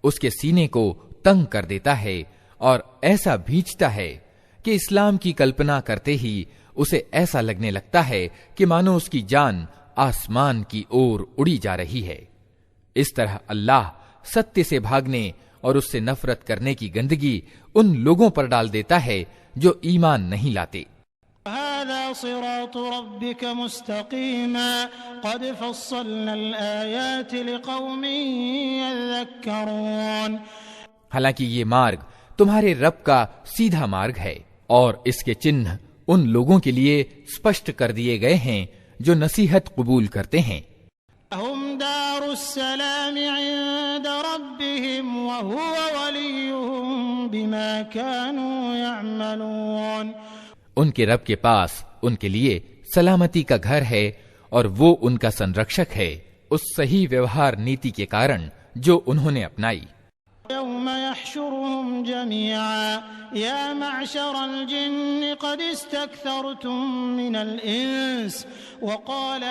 اس کے سینے کو تنگ کر دیتا ہے اور ایسا بھیجتا ہے کہ اسلام کی کلپنا کرتے ہی اسے ایسا لگنے لگتا ہے کہ مانو اس کی جان آسمان کی اور اڑی جا رہی ہے۔ اس طرح اللہ ستیہ سے بھاگنے اور اس سے نفرت کرنے کی گندگی ان لوگوں پر ڈال دیتا ہے جو ایمان نہیں لاتے۔ هذا صراط ربك مستقيما قد فصلنا الآيات لقوم يذكرون۔ حالانکہ یہ مارگ تمہارے رب کا سیدھا مارگ ہے اور اس کے چنہ ان لوگوں کے لیے سپشٹ کر دیے گئے ہیں جو نصیحت قبول کرتے ہیں۔ هم دار السلام عند ربهم وهو وليهم بما كانوا يعملون۔ ان کے رب کے پاس ان کے لیے سلامتی کا گھر ہے اور وہ ان کا سنرکشک ہے اس صحیح ویوہار نیتی کے کارن جو انہوں نے اپنائی۔ يوم يحشرهم جميعا يا معشر الجن قد استكثرتم من الإنس وقال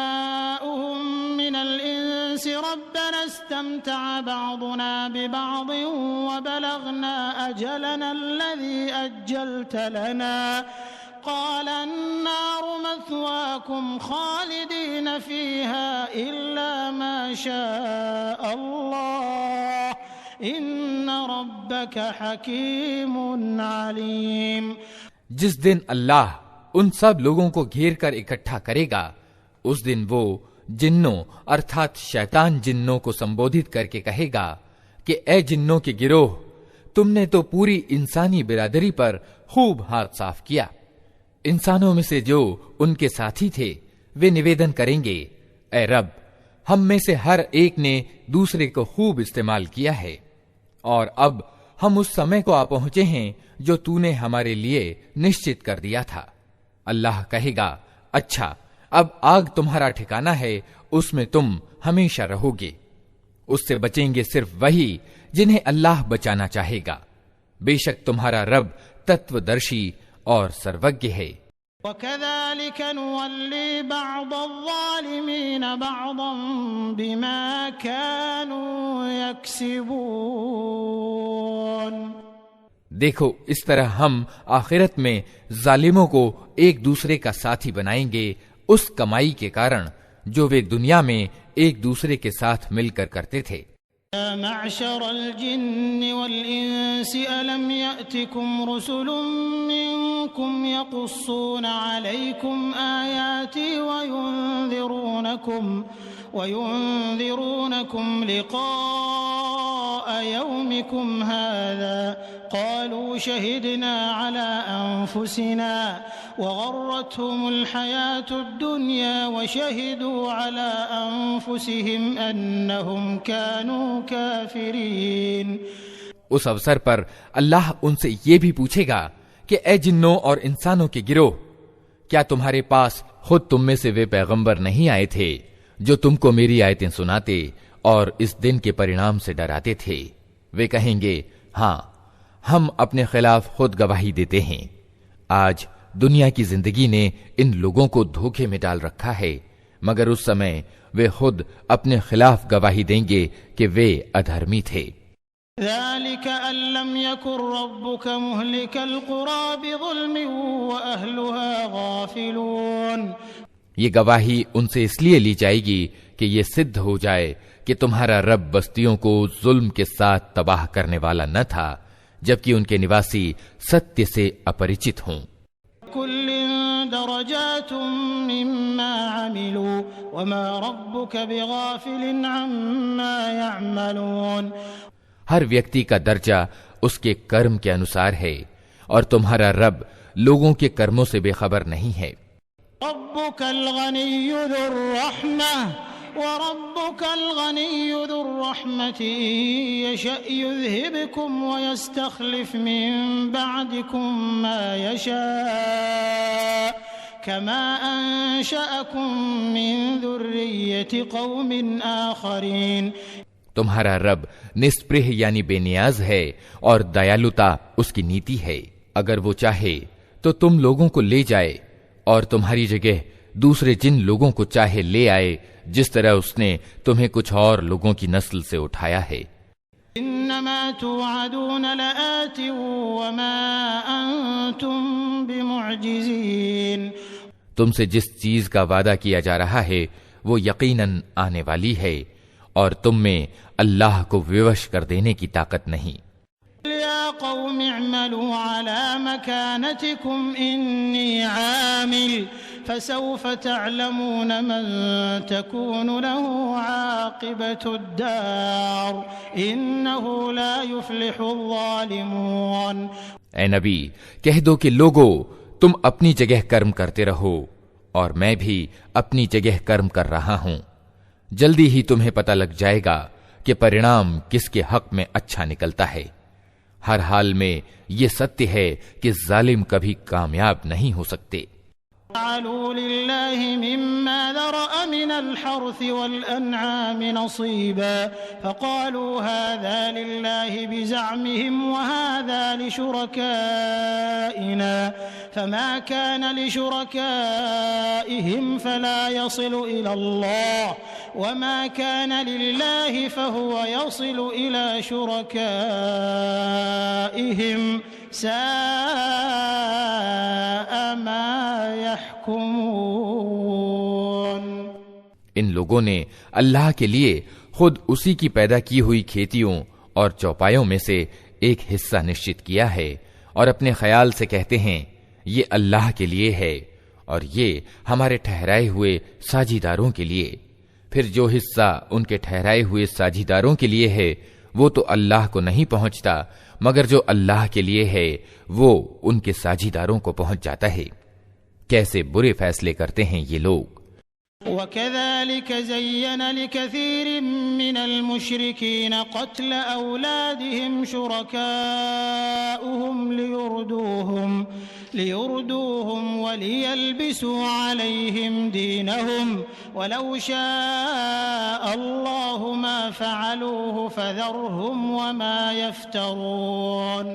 أولياؤهم من الإنس والإنس ربنا استمتع بعضنا ببعض وبلغنا أجلنا الذي أجلت لنا قال النار مثواكم خالدين فيها إلا ما شاء الله إن ربك حكيم عليم۔ جس دن اللہ ان سب لوگوں کو گھیر کر اکٹھا کرے گا، اس دن وہ جنوں ارتھات شیطان جنوں کو سمبودھت کر کے کہے گا کہ اے جنوں کے گروہ، تم نے تو پوری انسانی برادری پر خوب ہاتھ صاف کیا۔ انسانوں میں سے جو ان کے ساتھی تھے وہ نویدن کریں گے، اے رب، ہم میں سے ہر ایک نے دوسرے کو خوب استعمال کیا ہے، اور اب ہم اس سمے کو آ پہنچے ہیں جو تو نے ہمارے لیے نشچت کر دیا تھا۔ اللہ کہے گا، اچھا، اب آگ تمہارا ٹھکانہ ہے، اس میں تم ہمیشہ رہو گے۔ اس سے بچیں گے صرف وہی جنہیں اللہ بچانا چاہے گا۔ بے شک تمہارا رب تتو درشی اور سروজ্ঞ ہے۔ وَكَذَلِكَ نُوَلِّي بَعْضَ الظَّالِمِينَ بَعْضًا بِمَا كَانُوا يَكْسِبُونَ۔ دیکھو، اس طرح ہم آخرت میں ظالموں کو ایک دوسرے کا ساتھی بنائیں گے اس کمائی کے کارن جو وہ دنیا میں ایک دوسرے کے ساتھ مل کر کرتے تھے۔ يا معشر الجن والإنس ألم يأتكم رسل منكم يقصون عليكم آياتي وينذرونكم لقاء يومكم هذا قالوا شهدنا على أنفسنا وغرتهم الحياة الدنيا وشهدوا على أنفسهم أنهم كانوا كافرين۔ اس اوسر پر اللہ ان سے یہ بھی پوچھے گا کہ اے جنوں اور انسانوں کے گروہ، کیا تمہارے پاس خود تم میں سے وہ پیغمبر نہیں آئے تھے جو تم کو میری آیتیں سناتے اور اس دن کے پرینام سے ڈراتے تھے؟ وہ کہیں گے، ہاں، ہم اپنے خلاف خود گواہی دیتے ہیں۔ آج دنیا کی زندگی نے ان لوگوں کو دھوکے میں ڈال رکھا ہے، مگر اس سمے وہ خود اپنے خلاف گواہی دیں گے کہ وہ ادھرمی تھے۔ ذلك أن لم يكن ربك مهلك القرى بظلم وأهلها غافلون۔ یہ گواہی ان سے اس لیے لی جائے گی کہ یہ سدھ ہو جائے کہ تمہارا رب بستیوں کو ظلم کے ساتھ تباہ کرنے والا نہ تھا، جبکہ ان کے نواسی ستیہ سے اپریچت ہوں۔ كل درجات مما عملوا وما ربك بغافل عما يعملون۔ ہر ویکتی کا درجہ اس کے کرم کے انوسار ہے، اور تمہارا رب لوگوں کے کرموں سے بے خبر نہیں ہے۔ ربك الغني ذو الرحمة وربك الغني ذو الرحمة يشأ يذهبكم ويستخلف من بعدكم ما يشاء كما أنشأكم من ذرية قوم آخرين۔ تمہارا رب نسپرہ یعنی بے نیاز ہے اور دیالوتا اس کی نیتی ہے۔ اگر وہ چاہے تو تم لوگوں کو لے جائے اور تمہاری جگہ دوسرے جن لوگوں کو چاہے لے آئے، جس طرح اس نے تمہیں کچھ اور لوگوں کی نسل سے اٹھایا ہے۔ انما توعدون لآت وما انتم بمعجزین۔ تم سے جس چیز کا وعدہ کیا جا رہا ہے وہ یقیناً آنے والی ہے، اور تم میں اللہ کو ووش کر دینے کی طاقت نہیں۔ یا قوم اعملوا على مكانتكم انی عامل فسوف تعلمون من تكون له عاقبة الدار انه لا يفلح الظالمون۔ اے نبی، کہہ دو کہ لوگو، تم اپنی جگہ کرم کرتے رہو اور میں بھی اپنی جگہ کرم کر رہا ہوں۔ جلدی ہی تمہیں پتہ لگ جائے گا کہ پرینام کس کے حق میں اچھا نکلتا ہے۔ ہر حال میں یہ ستیہ ہے کہ ظالم کبھی کامیاب نہیں ہو سکتے۔ جعلوا لله مما ذرأ من الحرث والأنعام نصيبا فقالوا هذا لله بزعمهم وهذا لشركائنا فما كان لشركائهم فلا يصل إلى الله وما كان لله فهو يصل إلى شركائهم ساء ما يحكمون۔ ان لوگوں نے اللہ کے لیے خود اسی کی پیدا کی ہوئی کھیتیوں اور چوپایوں میں سے ایک حصہ نشچت کیا ہے اور اپنے خیال سے کہتے ہیں یہ اللہ کے لیے ہے اور یہ ہمارے ٹھہرائے ہوئے ساجیداروں کے لیے، پھر جو حصہ ان کے ٹھہرائے ہوئے ساجیداروں کے لیے ہے وہ تو اللہ کو نہیں پہنچتا، مگر جو اللہ کے لیے ہے وہ ان کے ساجیداروں کو پہنچ جاتا ہے۔ کیسے برے فیصلے کرتے ہیں یہ لوگ۔ وَكَذَلِكَ زَيَّنَ لِكَثِيرٍ مِّنَ الْمُشْرِكِينَ قَتْلَ أَوْلَادِهِمْ شُرَكَاؤُهُمْ لِيُرْدُوهُمْ وَلِيَلْبِسُوا عَلَيْهِمْ دِينَهُمْ وَلَوْ شَاءَ اللَّهُ مَا فَعَلُوهُ فَذَرْهُمْ وَمَا يَفْتَرُونَ۔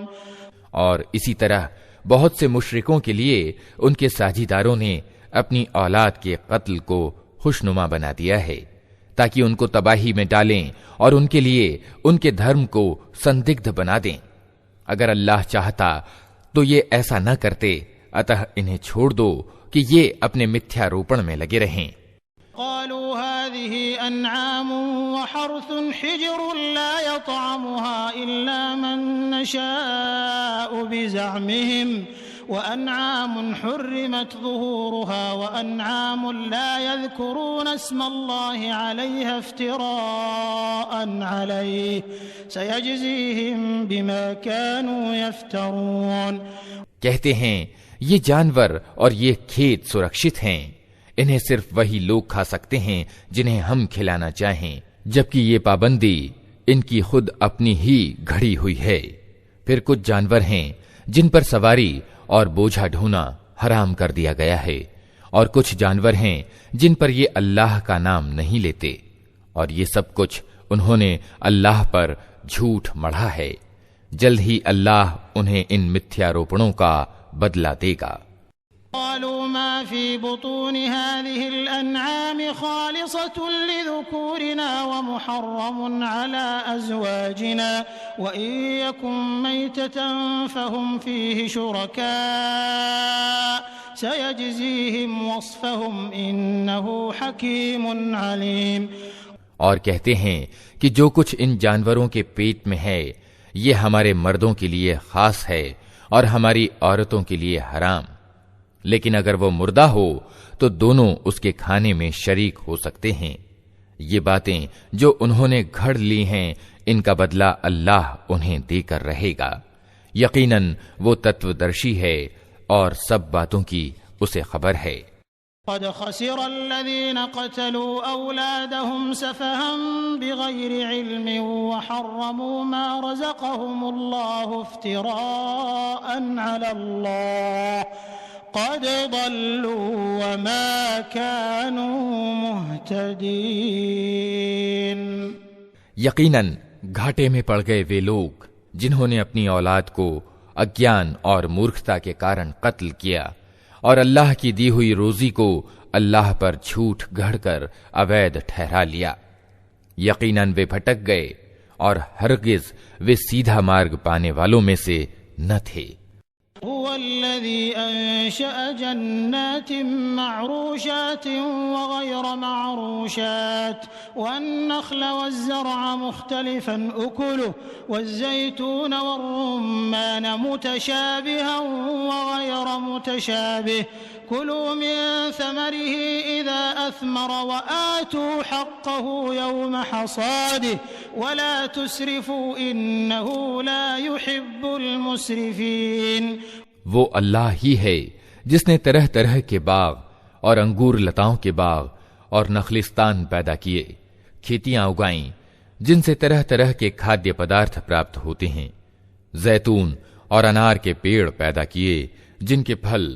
اور اسی طرح بہت سے مشرکوں کے لیے ان کے ساجیداروں نے اپنی اولاد کے قتل کو خوشنما بنا دیا ہے تاکہ ان کو تباہی میں ڈالیں اور ان کے لیے ان کے دھرم کو سندگدھ بنا دیں۔ اگر اللہ چاہتا تو یہ ایسا نہ کرتے، اتہ انہیں چھوڑ دو کہ یہ اپنے متھیا روپن میں لگے رہیں۔ قالوا هذه أنعام وحرث حجر لا يطعمها إلا من نشاء بزعمهم وأنعام حرمت ظهورها وأنعام لا يذكرون اسم الله عليها افتراء عليه سيجزيهم بما كانوا يفترون۔ کہتے ہیں یہ جانور اور یہ کھیت سرکشت ہیں، انہیں صرف وہی لوگ کھا سکتے ہیں جنہیں ہم کھلانا چاہیں، جبکہ یہ پابندی ان کی خود اپنی ہی گھڑی ہوئی ہے۔ پھر کچھ جانور ہیں جن پر سواری اور بوجھا ڈھونا حرام کر دیا گیا ہے، اور کچھ جانور ہیں جن پر یہ اللہ کا نام نہیں لیتے، اور یہ سب کچھ انہوں نے اللہ پر جھوٹ مڑھا ہے۔ جلد ہی اللہ انہیں ان متھیا روپڑوں کا بدلہ دے گا۔ قالوا ما في بطون هذه الأنعام خالصة لذكورنا ومحرم على أزواجنا وإن يكن ميتة فهم فيه شركاء سيجزيهم وصفهم إنه حكيم عليم۔ اور کہتے ہیں کہ جو کچھ ان جانوروں کے پیٹ میں ہے یہ ہمارے مردوں کے لیے خاص ہے اور ہماری عورتوں کے لیے حرام، لیکن اگر وہ مردہ ہو تو دونوں اس کے کھانے میں شریک ہو سکتے ہیں۔ یہ باتیں جو انہوں نے گھڑ لی ہیں ان کا بدلہ اللہ انہیں دے کر رہے گا، یقیناً وہ تتودرشی ہے اور سب باتوں کی اسے خبر ہے۔ قد خسر الذين قتلوا أولادهم سفها بغير علم وحرموا ما رزقهم الله افتراء على الله قد ضلوا وما كانوا مهتدين۔ یقیناً گھاٹے میں پڑ گئے وہ لوگ جنہوں نے اپنی اولاد کو اگیان اور مورکھتا کے کارن قتل کیا اور اللہ کی دی ہوئی روزی کو اللہ پر جھوٹ گھڑ کر اوید ٹھہرا لیا، یقیناً وہ بھٹک گئے اور ہرگز وہ سیدھا مارگ پانے والوں میں سے نہ تھے۔ هو الذي أنشأ جنات معروشات وغير معروشات والنخل والزرع مختلفا أكله والزيتون والرمان متشابها وغير متشابه كلوا من ثمره إذا أثمر وآتوا حقه يوم حصاده ولا تسرفوا إنه لا يحب المسرفين۔ وہ اللہ ہی ہے جس نے طرح طرح کے باغ اور انگور لتاؤں کے باغ اور نخلستان پیدا کیے، کھیتیاں اگائیں جن سے طرح طرح کے کھادیہ پدارتھ پراپت ہوتے ہیں، زیتون اور انار کے پیڑ پیدا کیے جن کے پھل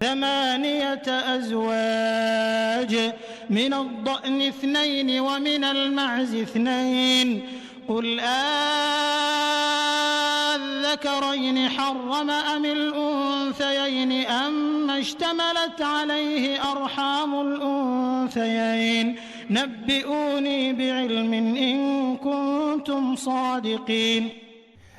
ثمانية أزواج من الضأن اثنين ومن المعز اثنين قل الذكرين حرم أم الأنثيين أما اشتملت عليه أرحام الأنثيين نبئوني بعلم إن كنتم صادقين۔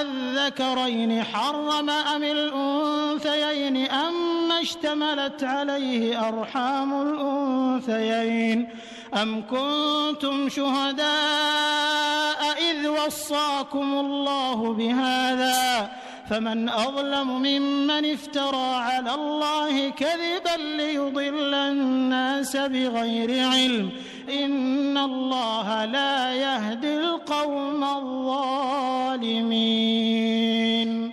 الذكرين حرم أم الأنثيين أما اشتملت عليه أرحام الأنثيين أم كنتم شهداء إذ وصاكم الله بهذا فمن أظلم ممن افترى على الله كذبا ليضل الناس بغير علم إن الله لا يهدي القوم الظالمين۔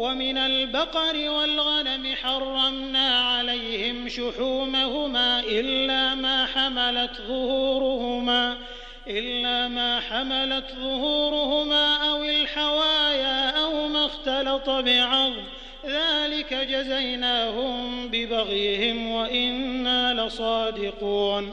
ومن البقر والغنم حرمنا عليهم شحومهما إلا ما حملت ظهورهما أو الحوايا أو ما اختلط بعظم ذلك جزيناهم ببغيهم وإنا لصادقون۔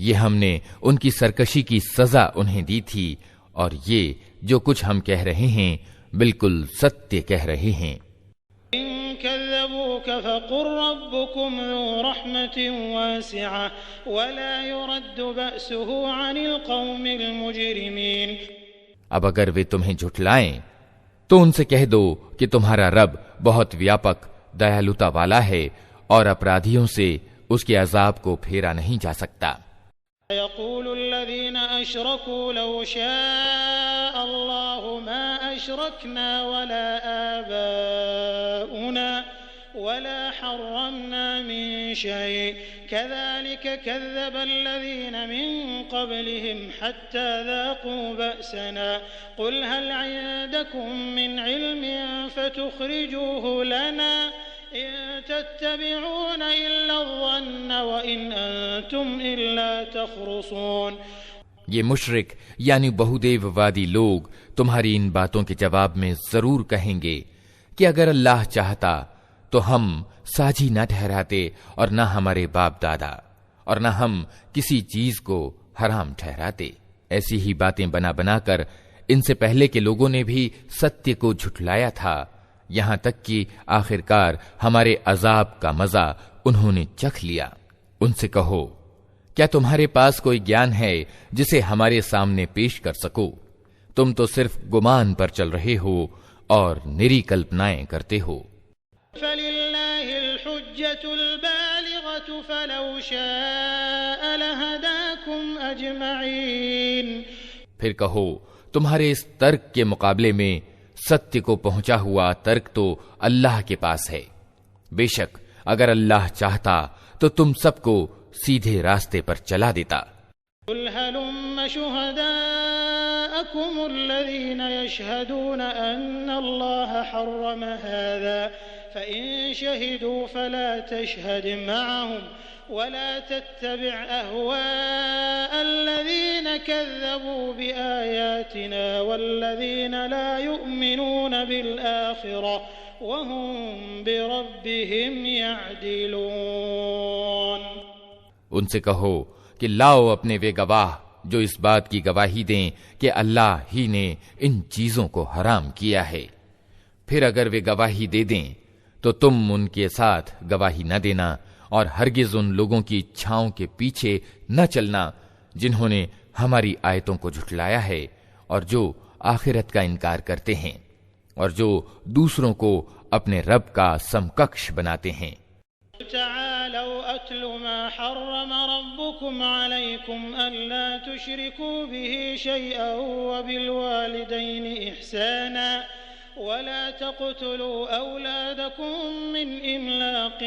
یہ ہم نے ان کی سرکشی کی سزا انہیں دی تھی، اور یہ جو کچھ ہم کہہ رہے ہیں بالکل ستیہ کہہ رہے ہیں۔ إن كذبوك فقل ربكم ذو رحمة واسعة ولا يرد بأسه عن القوم المجرمين۔ اب اگر وہ تمہیں جھٹلائیں تو ان سے کہہ دو کہ تمہارا رب بہت ویاپک دیالوتا والا ہے اور اپرادھیوں سے اس کے عذاب کو پھیرا نہیں جا سکتا۔ يقول الذين أشركوا لو شاء الله ما أشركنا ولا آباؤنا ولا حرمنا من شيء كذلك كذب الذين من قبلهم حتى ذاقوا بأسنا قل هل عندكم من علم فتخرجوه لنا إن تتبعون إلا الظن وإن أنتم إلا تخرصون۔ یہ مشرک یعنی بہودیو وادی لوگ تمہاری ان باتوں کے جواب میں ضرور کہیں گے کہ اگر اللہ چاہتا تو ہم ساجی نہ ٹھہراتے اور نہ ہمارے باپ دادا اور نہ ہم کسی چیز کو حرام ٹھہراتے۔ ایسی ہی باتیں بنا بنا کر ان سے پہلے کے لوگوں نے بھی ستیہ کو جھٹلایا تھا، یہاں تک کہ آخرکار ہمارے عذاب کا مزہ انہوں نے چکھ لیا۔ ان سے کہو کیا تمہارے پاس کوئی گیان ہے جسے ہمارے سامنے پیش کر سکو؟ تم تو صرف گمان پر چل رہے ہو اور نری کلپنائیں کرتے ہو۔ فللہ الحجة البالغة فلو شاء لہداکم اجمعین۔ پھر کہو تمہارے اس ترک کے مقابلے میں ستیہ کو پہنچا ہوا ترک تو اللہ کے پاس ہے، بے شک اگر اللہ چاہتا تو تم سب کو سیدھے راستے پر چلا دیتا۔ قل هلم شهداءكم الذين يشهدون أن الله حرم هذا فإن شهدوا فلا تشهد معهم ولا تتبع أهواء الذين كذبوا بآياتنا والذين لا يؤمنون بالآخرة وهم بربهم يعدلون۔ ان سے کہو کہ لاؤ اپنے وہ گواہ جو اس بات کی گواہی دیں کہ اللہ ہی نے ان چیزوں کو حرام کیا ہے، پھر اگر وہ گواہی دے دیں تو تم ان کے ساتھ گواہی نہ دینا اور ہرگز ان لوگوں کی اچھاؤں کے پیچھے نہ چلنا جنہوں نے ہماری آیتوں کو جھٹلایا ہے اور جو آخرت کا انکار کرتے ہیں اور جو دوسروں کو اپنے رب کا سمککش بناتے ہیں۔ تعالوا أتل ما حرم ربكم عليكم ألا تشركوا به شيئا وبالوالدين إحسانا ولا تقتلوا أولادكم من إملاق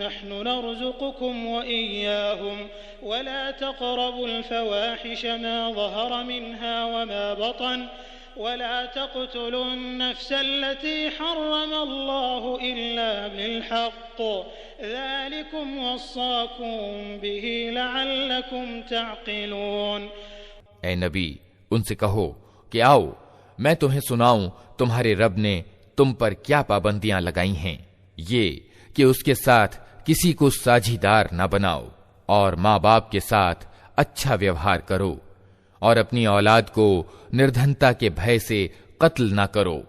نحن نرزقكم وإياهم ولا تقربوا الفواحش ما ظهر منها وما بطن ولا تقتلوا النفس التي حرم الله إلا بالحق ذلكم وصاكم به لعلكم تعقلون۔ اے نبی ان سے کہو کہ آؤ میں تمہیں سناؤں تمہارے رب نے تم پر کیا پابندیاں لگائی ہیں، یہ کہ اس کے ساتھ کسی کو ساجھیدار نہ بناؤ اور ماں باپ کے ساتھ اچھا ویوہار کرو اور اپنی اولاد کو نردھنتا کے بھے سے قتل نہ کرو۔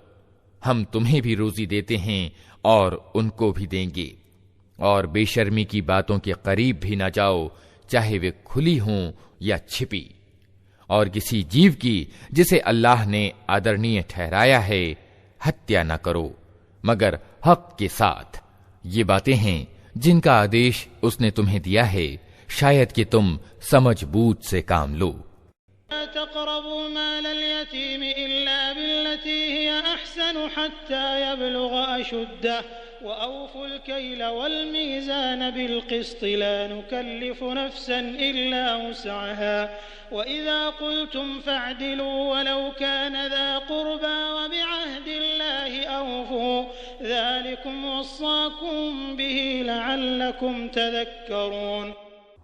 ہم تمہیں بھی روزی دیتے ہیں اور ان کو بھی دیں گے، اور بے شرمی کی باتوں کے قریب بھی نہ جاؤ چاہے وہ کھلی ہوں یا چھپی، اور کسی جیو کی جسے اللہ نے آدرنیہ ٹھہرایا ہے ہتیا نہ کرو مگر حق کے ساتھ۔ یہ باتیں ہیں جن کا آدیش اس نے تمہیں دیا ہے، شاید کہ تم سمجھ بوجھ سے کام لو۔ لا تقربوا مال اليتيم إلا بالتي هي أحسن حتى يبلغ أشده وأوفوا الكيل والميزان بالقسط لا نكلف نفسا إلا وسعها وإذا قلتم فاعدلوا ولو كان ذا قربى وبعهد الله أوفوا ذلكم وصاكم به لعلكم تذكرون۔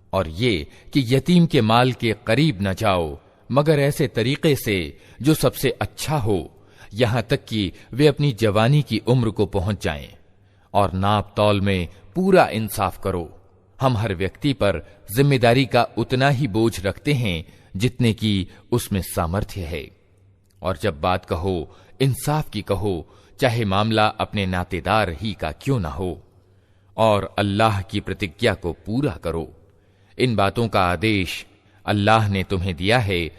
اور یہ کہ یتیم کے مال کے قریب نہ جاؤ مگر ایسے طریقے سے جو سب سے اچھا ہو یہاں تک کہ وہ اپنی جوانی کی عمر کو پہنچ جائیں، اور ناپ تول میں پورا انصاف کرو، ہم ہر ویکتی پر ذمہ داری کا اتنا ہی بوجھ رکھتے ہیں جتنے کی اس میں سامرتھیہ ہے، اور جب بات کہو انصاف کی کہو، چاہے معاملہ اپنے ناطے دار ہی کا کیوں نہ ہو، اور اللہ کی پرتجھیا کو پورا کرو۔ ان باتوں کا آدیش اللہ نے تمہیں دیا ہے،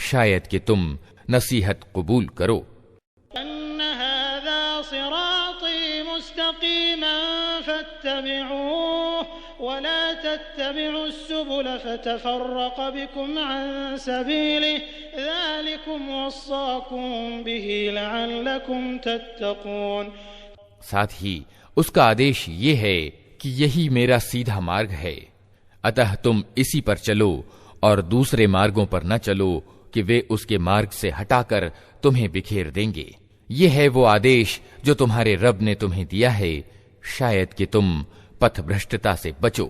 شاید کہ تم نصیحت قبول کرو۔ أن هذا صراطي مستقيما فاتبعوه ولا تتبعوا السبل فتفرق بكم عن سبيله ذلكم وصاكم به لعلكم تتقون۔ ساتھ ہی اس کا آدیش یہ ہے کہ یہی میرا سیدھا مارگ ہے، اتہ تم اسی پر چلو اور دوسرے مارگوں پر نہ چلو کہ وہ اس کے مارگ سے ہٹا کر تمہیں بکھیر دیں گے۔ یہ ہے وہ آدیش جو تمہارے رب نے تمہیں دیا ہے، شاید کہ تم پتھ بھرشٹتا سے بچو۔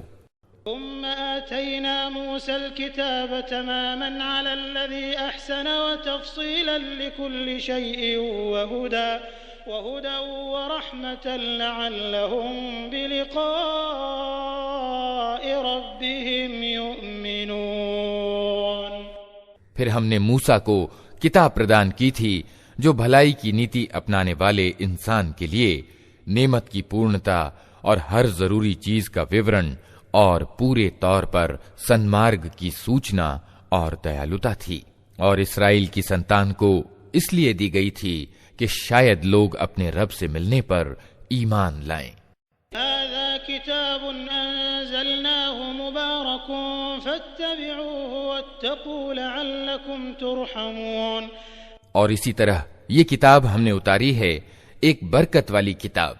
ثم آتينا موسى الكتاب تماما على الذي أحسن وتفصيلا لكل شيء وهدى ورحمة لعلهم بلقاء ربهم يؤمنون۔ پھر ہم نے موسیٰ کو کتاب پردان کی تھی جو بھلائی کی نیتی اپنانے والے انسان کے لیے نعمت کی پورنتا اور ہر ضروری چیز کا وورن اور پورے طور پر سنمارگ کی سوچنا اور دیالوتا تھی، اور اسرائیل کی سنتان کو اس لیے دی گئی تھی کہ شاید لوگ اپنے رب سے ملنے پر ایمان لائیں۔ هذا كتاب أنزلناه مبارك فاتبعوه واتقوا لعلكم ترحمون۔ اور اسی طرح یہ کتاب ہم نے اتاری ہے، ایک برکت والی کتاب،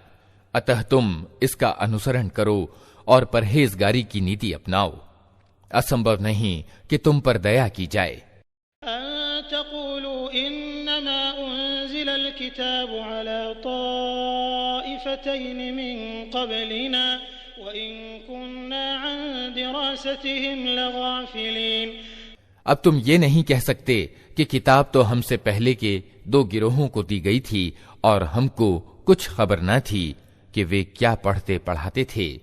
اتہ تم اس کا انوسرن کرو اور پرہیزگاری کی نیتی اپناؤ، اسمبھو نہیں کہ تم پر دیا کی جائے۔ أن تقولوا إنما أنزل الكتاب على طائفتين من قبلنا وإن كنا عن دراستهم لغافلين۔ اب تم یہ نہیں کہہ سکتے کہ کتاب تو ہم سے پہلے کے دو گروہوں کو دی گئی تھی اور ہم کو کچھ خبر نہ تھی کہ وہ کیا پڑھتے پڑھاتے تھے۔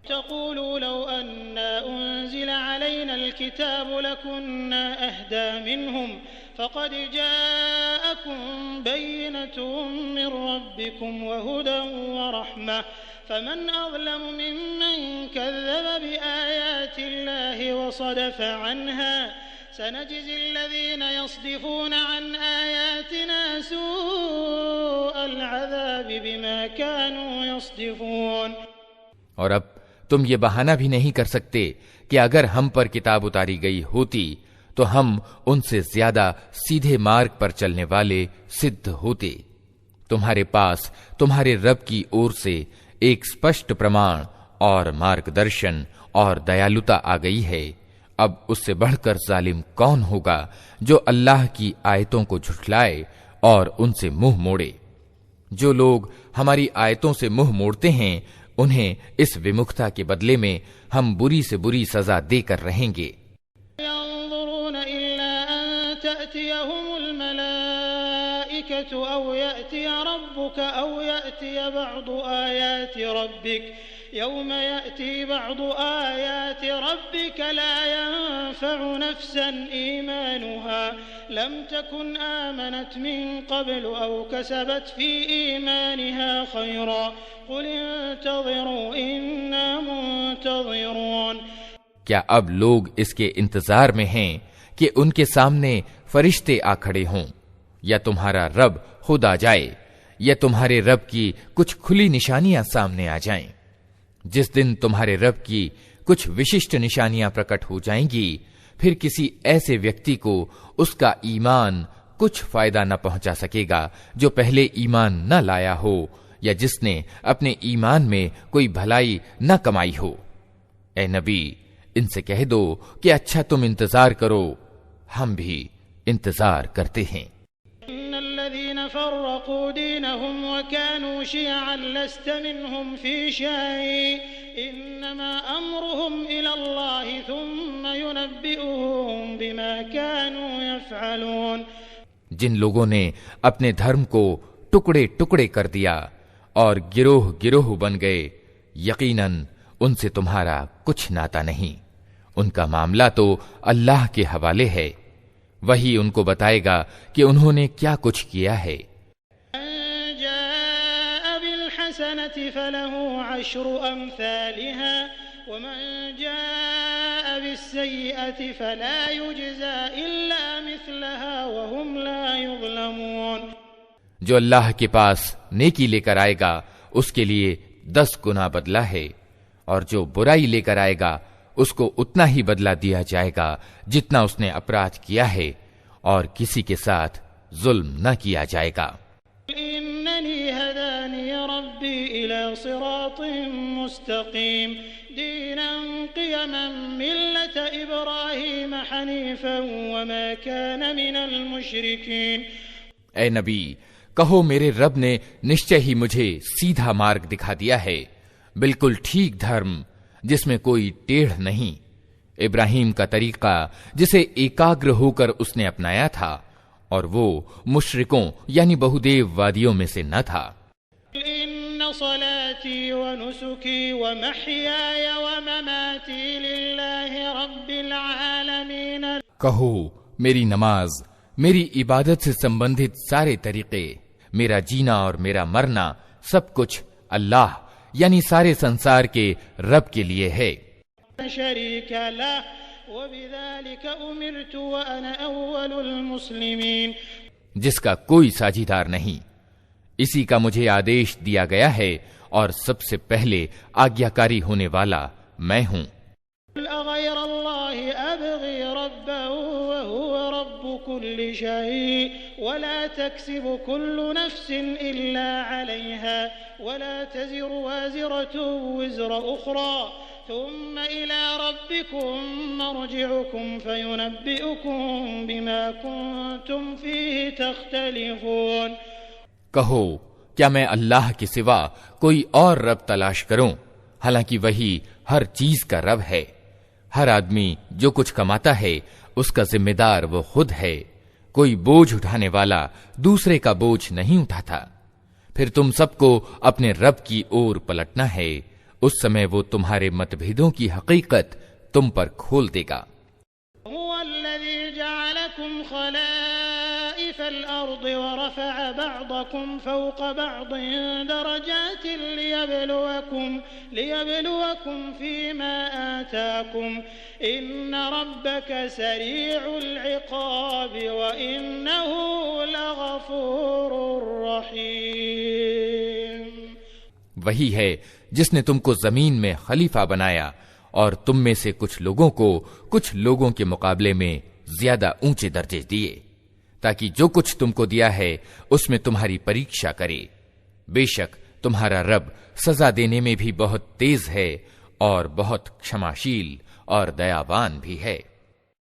تقولوا لو أنا أنزل علينا الكتاب لكنا أهدى منهم فقد جاءكم بينة من ربكم وهدى ورحمة فمن أظلم ممن كذب بآيات الله وصدف عنها سنجزي الذين يصدفون عن آياتنا سوء العذاب بما كانوا يصدفون۔ اور اب تم یہ بہانہ بھی نہیں کر سکتے کہ اگر ہم پر کتاب اتاری گئی ہوتی تو ہم ان سے زیادہ سیدھے مارگ پر چلنے والے سدھ ہوتے۔ تمہارے پاس تمہارے رب کی اور سے ایک سپشٹ پرمان اور مارگ درشن اور دیالوتا آ گئی ہے، اب اس سے بڑھ کر ظالم کون ہوگا جو اللہ کی آیتوں کو جھٹلائے اور ان سے منہ موڑے۔ جو لوگ ہماری آیتوں سے منہ موڑتے ہیں انہیں اس ومکھتا کے بدلے میں ہم بری سے بری سزا دے کر رہیں گے۔ ينظرون إلا أن تأتيهم الملائكة أو يأتي ربك أو يأتي بعض آيات ربك يوم يأتي بعض آيات ربك لا ينفع نفسا إيمانها لم تكن آمنت من قبل أو كسبت في إيمانها خيرا قل انتظروا إنا منتظرون۔ کیا اب لوگ اس کے انتظار میں ہیں کہ ان کے سامنے فرشتے آ کھڑے ہوں، یا تمہارا رب خود آ جائے، یا تمہارے رب کی کچھ کھلی نشانیاں سامنے آ جائیں؟ جس دن تمہارے رب کی کچھ وششٹ نشانیاں پرکٹ ہو جائیں گی، پھر کسی ایسے ویکتی کو اس کا ایمان کچھ فائدہ نہ پہنچا سکے گا جو پہلے ایمان نہ لایا ہو یا جس نے اپنے ایمان میں کوئی بھلائی نہ کمائی ہو۔ اے نبی، ان سے کہہ دو کہ اچھا تم انتظار کرو، ہم بھی انتظار کرتے ہیں۔ إن الذين فرقوا دينهم وكانوا شيعا لست منهم في شيء إنما أمرهم إلى الله ثم ينبئهم بما كانوا يفعلون۔ جن لوگوں نے اپنے دھرم کو ٹکڑے ٹکڑے کر دیا اور گروہ گروہ بن گئے، یقیناً ان سے تمہارا کچھ ناتا نہیں، ان کا معاملہ تو اللہ کے حوالے ہے، وہی ان کو بتائے گا کہ انہوں نے کیا کچھ کیا ہے۔ فله 10 أمثالها ومن جاء بالسيئة فلا يجزى إلا مثلها وهم لا يظلمون۔ جو اللہ کے پاس نیکی لے کر آئے گا اس کے لیے 10 گنا بدلہ ہے، اور جو برائی لے کر آئے گا اس کو اتنا ہی بدلہ دیا جائے گا جتنا اس نے اپرادھ کیا ہے، اور کسی کے ساتھ ظلم نہ کیا جائے گا۔ إنني هداني ربي إلى صراط مستقيم دينا قيما ملة إبراهيم حنيفا وما كان من المشركين۔ اے نبی کہو میرے رب نے نشچے ہی مجھے سیدھا مارگ دکھا دیا ہے، بالکل ٹھیک دھرم جس میں کوئی ٹیڑھ نہیں، ابراہیم کا طریقہ جسے ایکاگر ہو کر اس نے اپنایا تھا، اور وہ مشرکوں یعنی بہودیو وادیوں میں سے نہ تھا۔ ان صلاتي ونسكي ومحياي ومماتي لله رب العالمين۔ کہو میری نماز، میری عبادت سے سمبندھت سارے طریقے، میرا جینا اور میرا مرنا سب کچھ اللہ یعنی سارے سنسار کے رب کے لیے ہے۔ شریک لہ وبذلك امرت وانا اول المسلمین۔ جس کا کوئی ساجھیدار نہیں، اسی کا مجھے آدیش دیا گیا ہے اور سب سے پہلے آگیاکاری ہونے والا میں ہوں۔ غیر اللہ ابغی ربا وهو رب كل شيء ولا تكسب كل نفس الا عليها ولا تزر وازرة وزر اخرى ثم إلى ربكم مرجعكم فينبئكم بما كنتم فيه تختلفون۔ کہو کیا میں اللہ کے سوا کوئی اور رب تلاش کروں، حالانکہ وہی ہر چیز کا رب ہے، ہر آدمی جو کچھ کماتا ہے اس کا ذمہ دار وہ خود ہے، کوئی بوجھ اٹھانے والا دوسرے کا بوجھ نہیں اٹھاتا، پھر تم سب کو اپنے رب کی اور پلٹنا ہے، اس سمے وہ تمہارے متبھیدوں کی حقیقت تم پر کھول دے گا۔ هو الذي جعلكم خلائف الأرض ورفع بعضكم فوق بعض درجات ليبلوكم فيما آتاكم إن ربك سريع العقاب وإنه لغفور رحيم۔ وہی ہے جس نے تم کو زمین میں خلیفہ بنایا اور تم میں سے کچھ لوگوں کو کچھ لوگوں کے مقابلے میں زیادہ اونچے درجے دیے، تاکہ جو کچھ تم کو دیا ہے اس میں تمہاری پریکشا کرے۔ بے شک تمہارا رب سزا دینے میں بھی بہت تیز ہے اور بہت کشماشیل اور دیاوان بھی ہے۔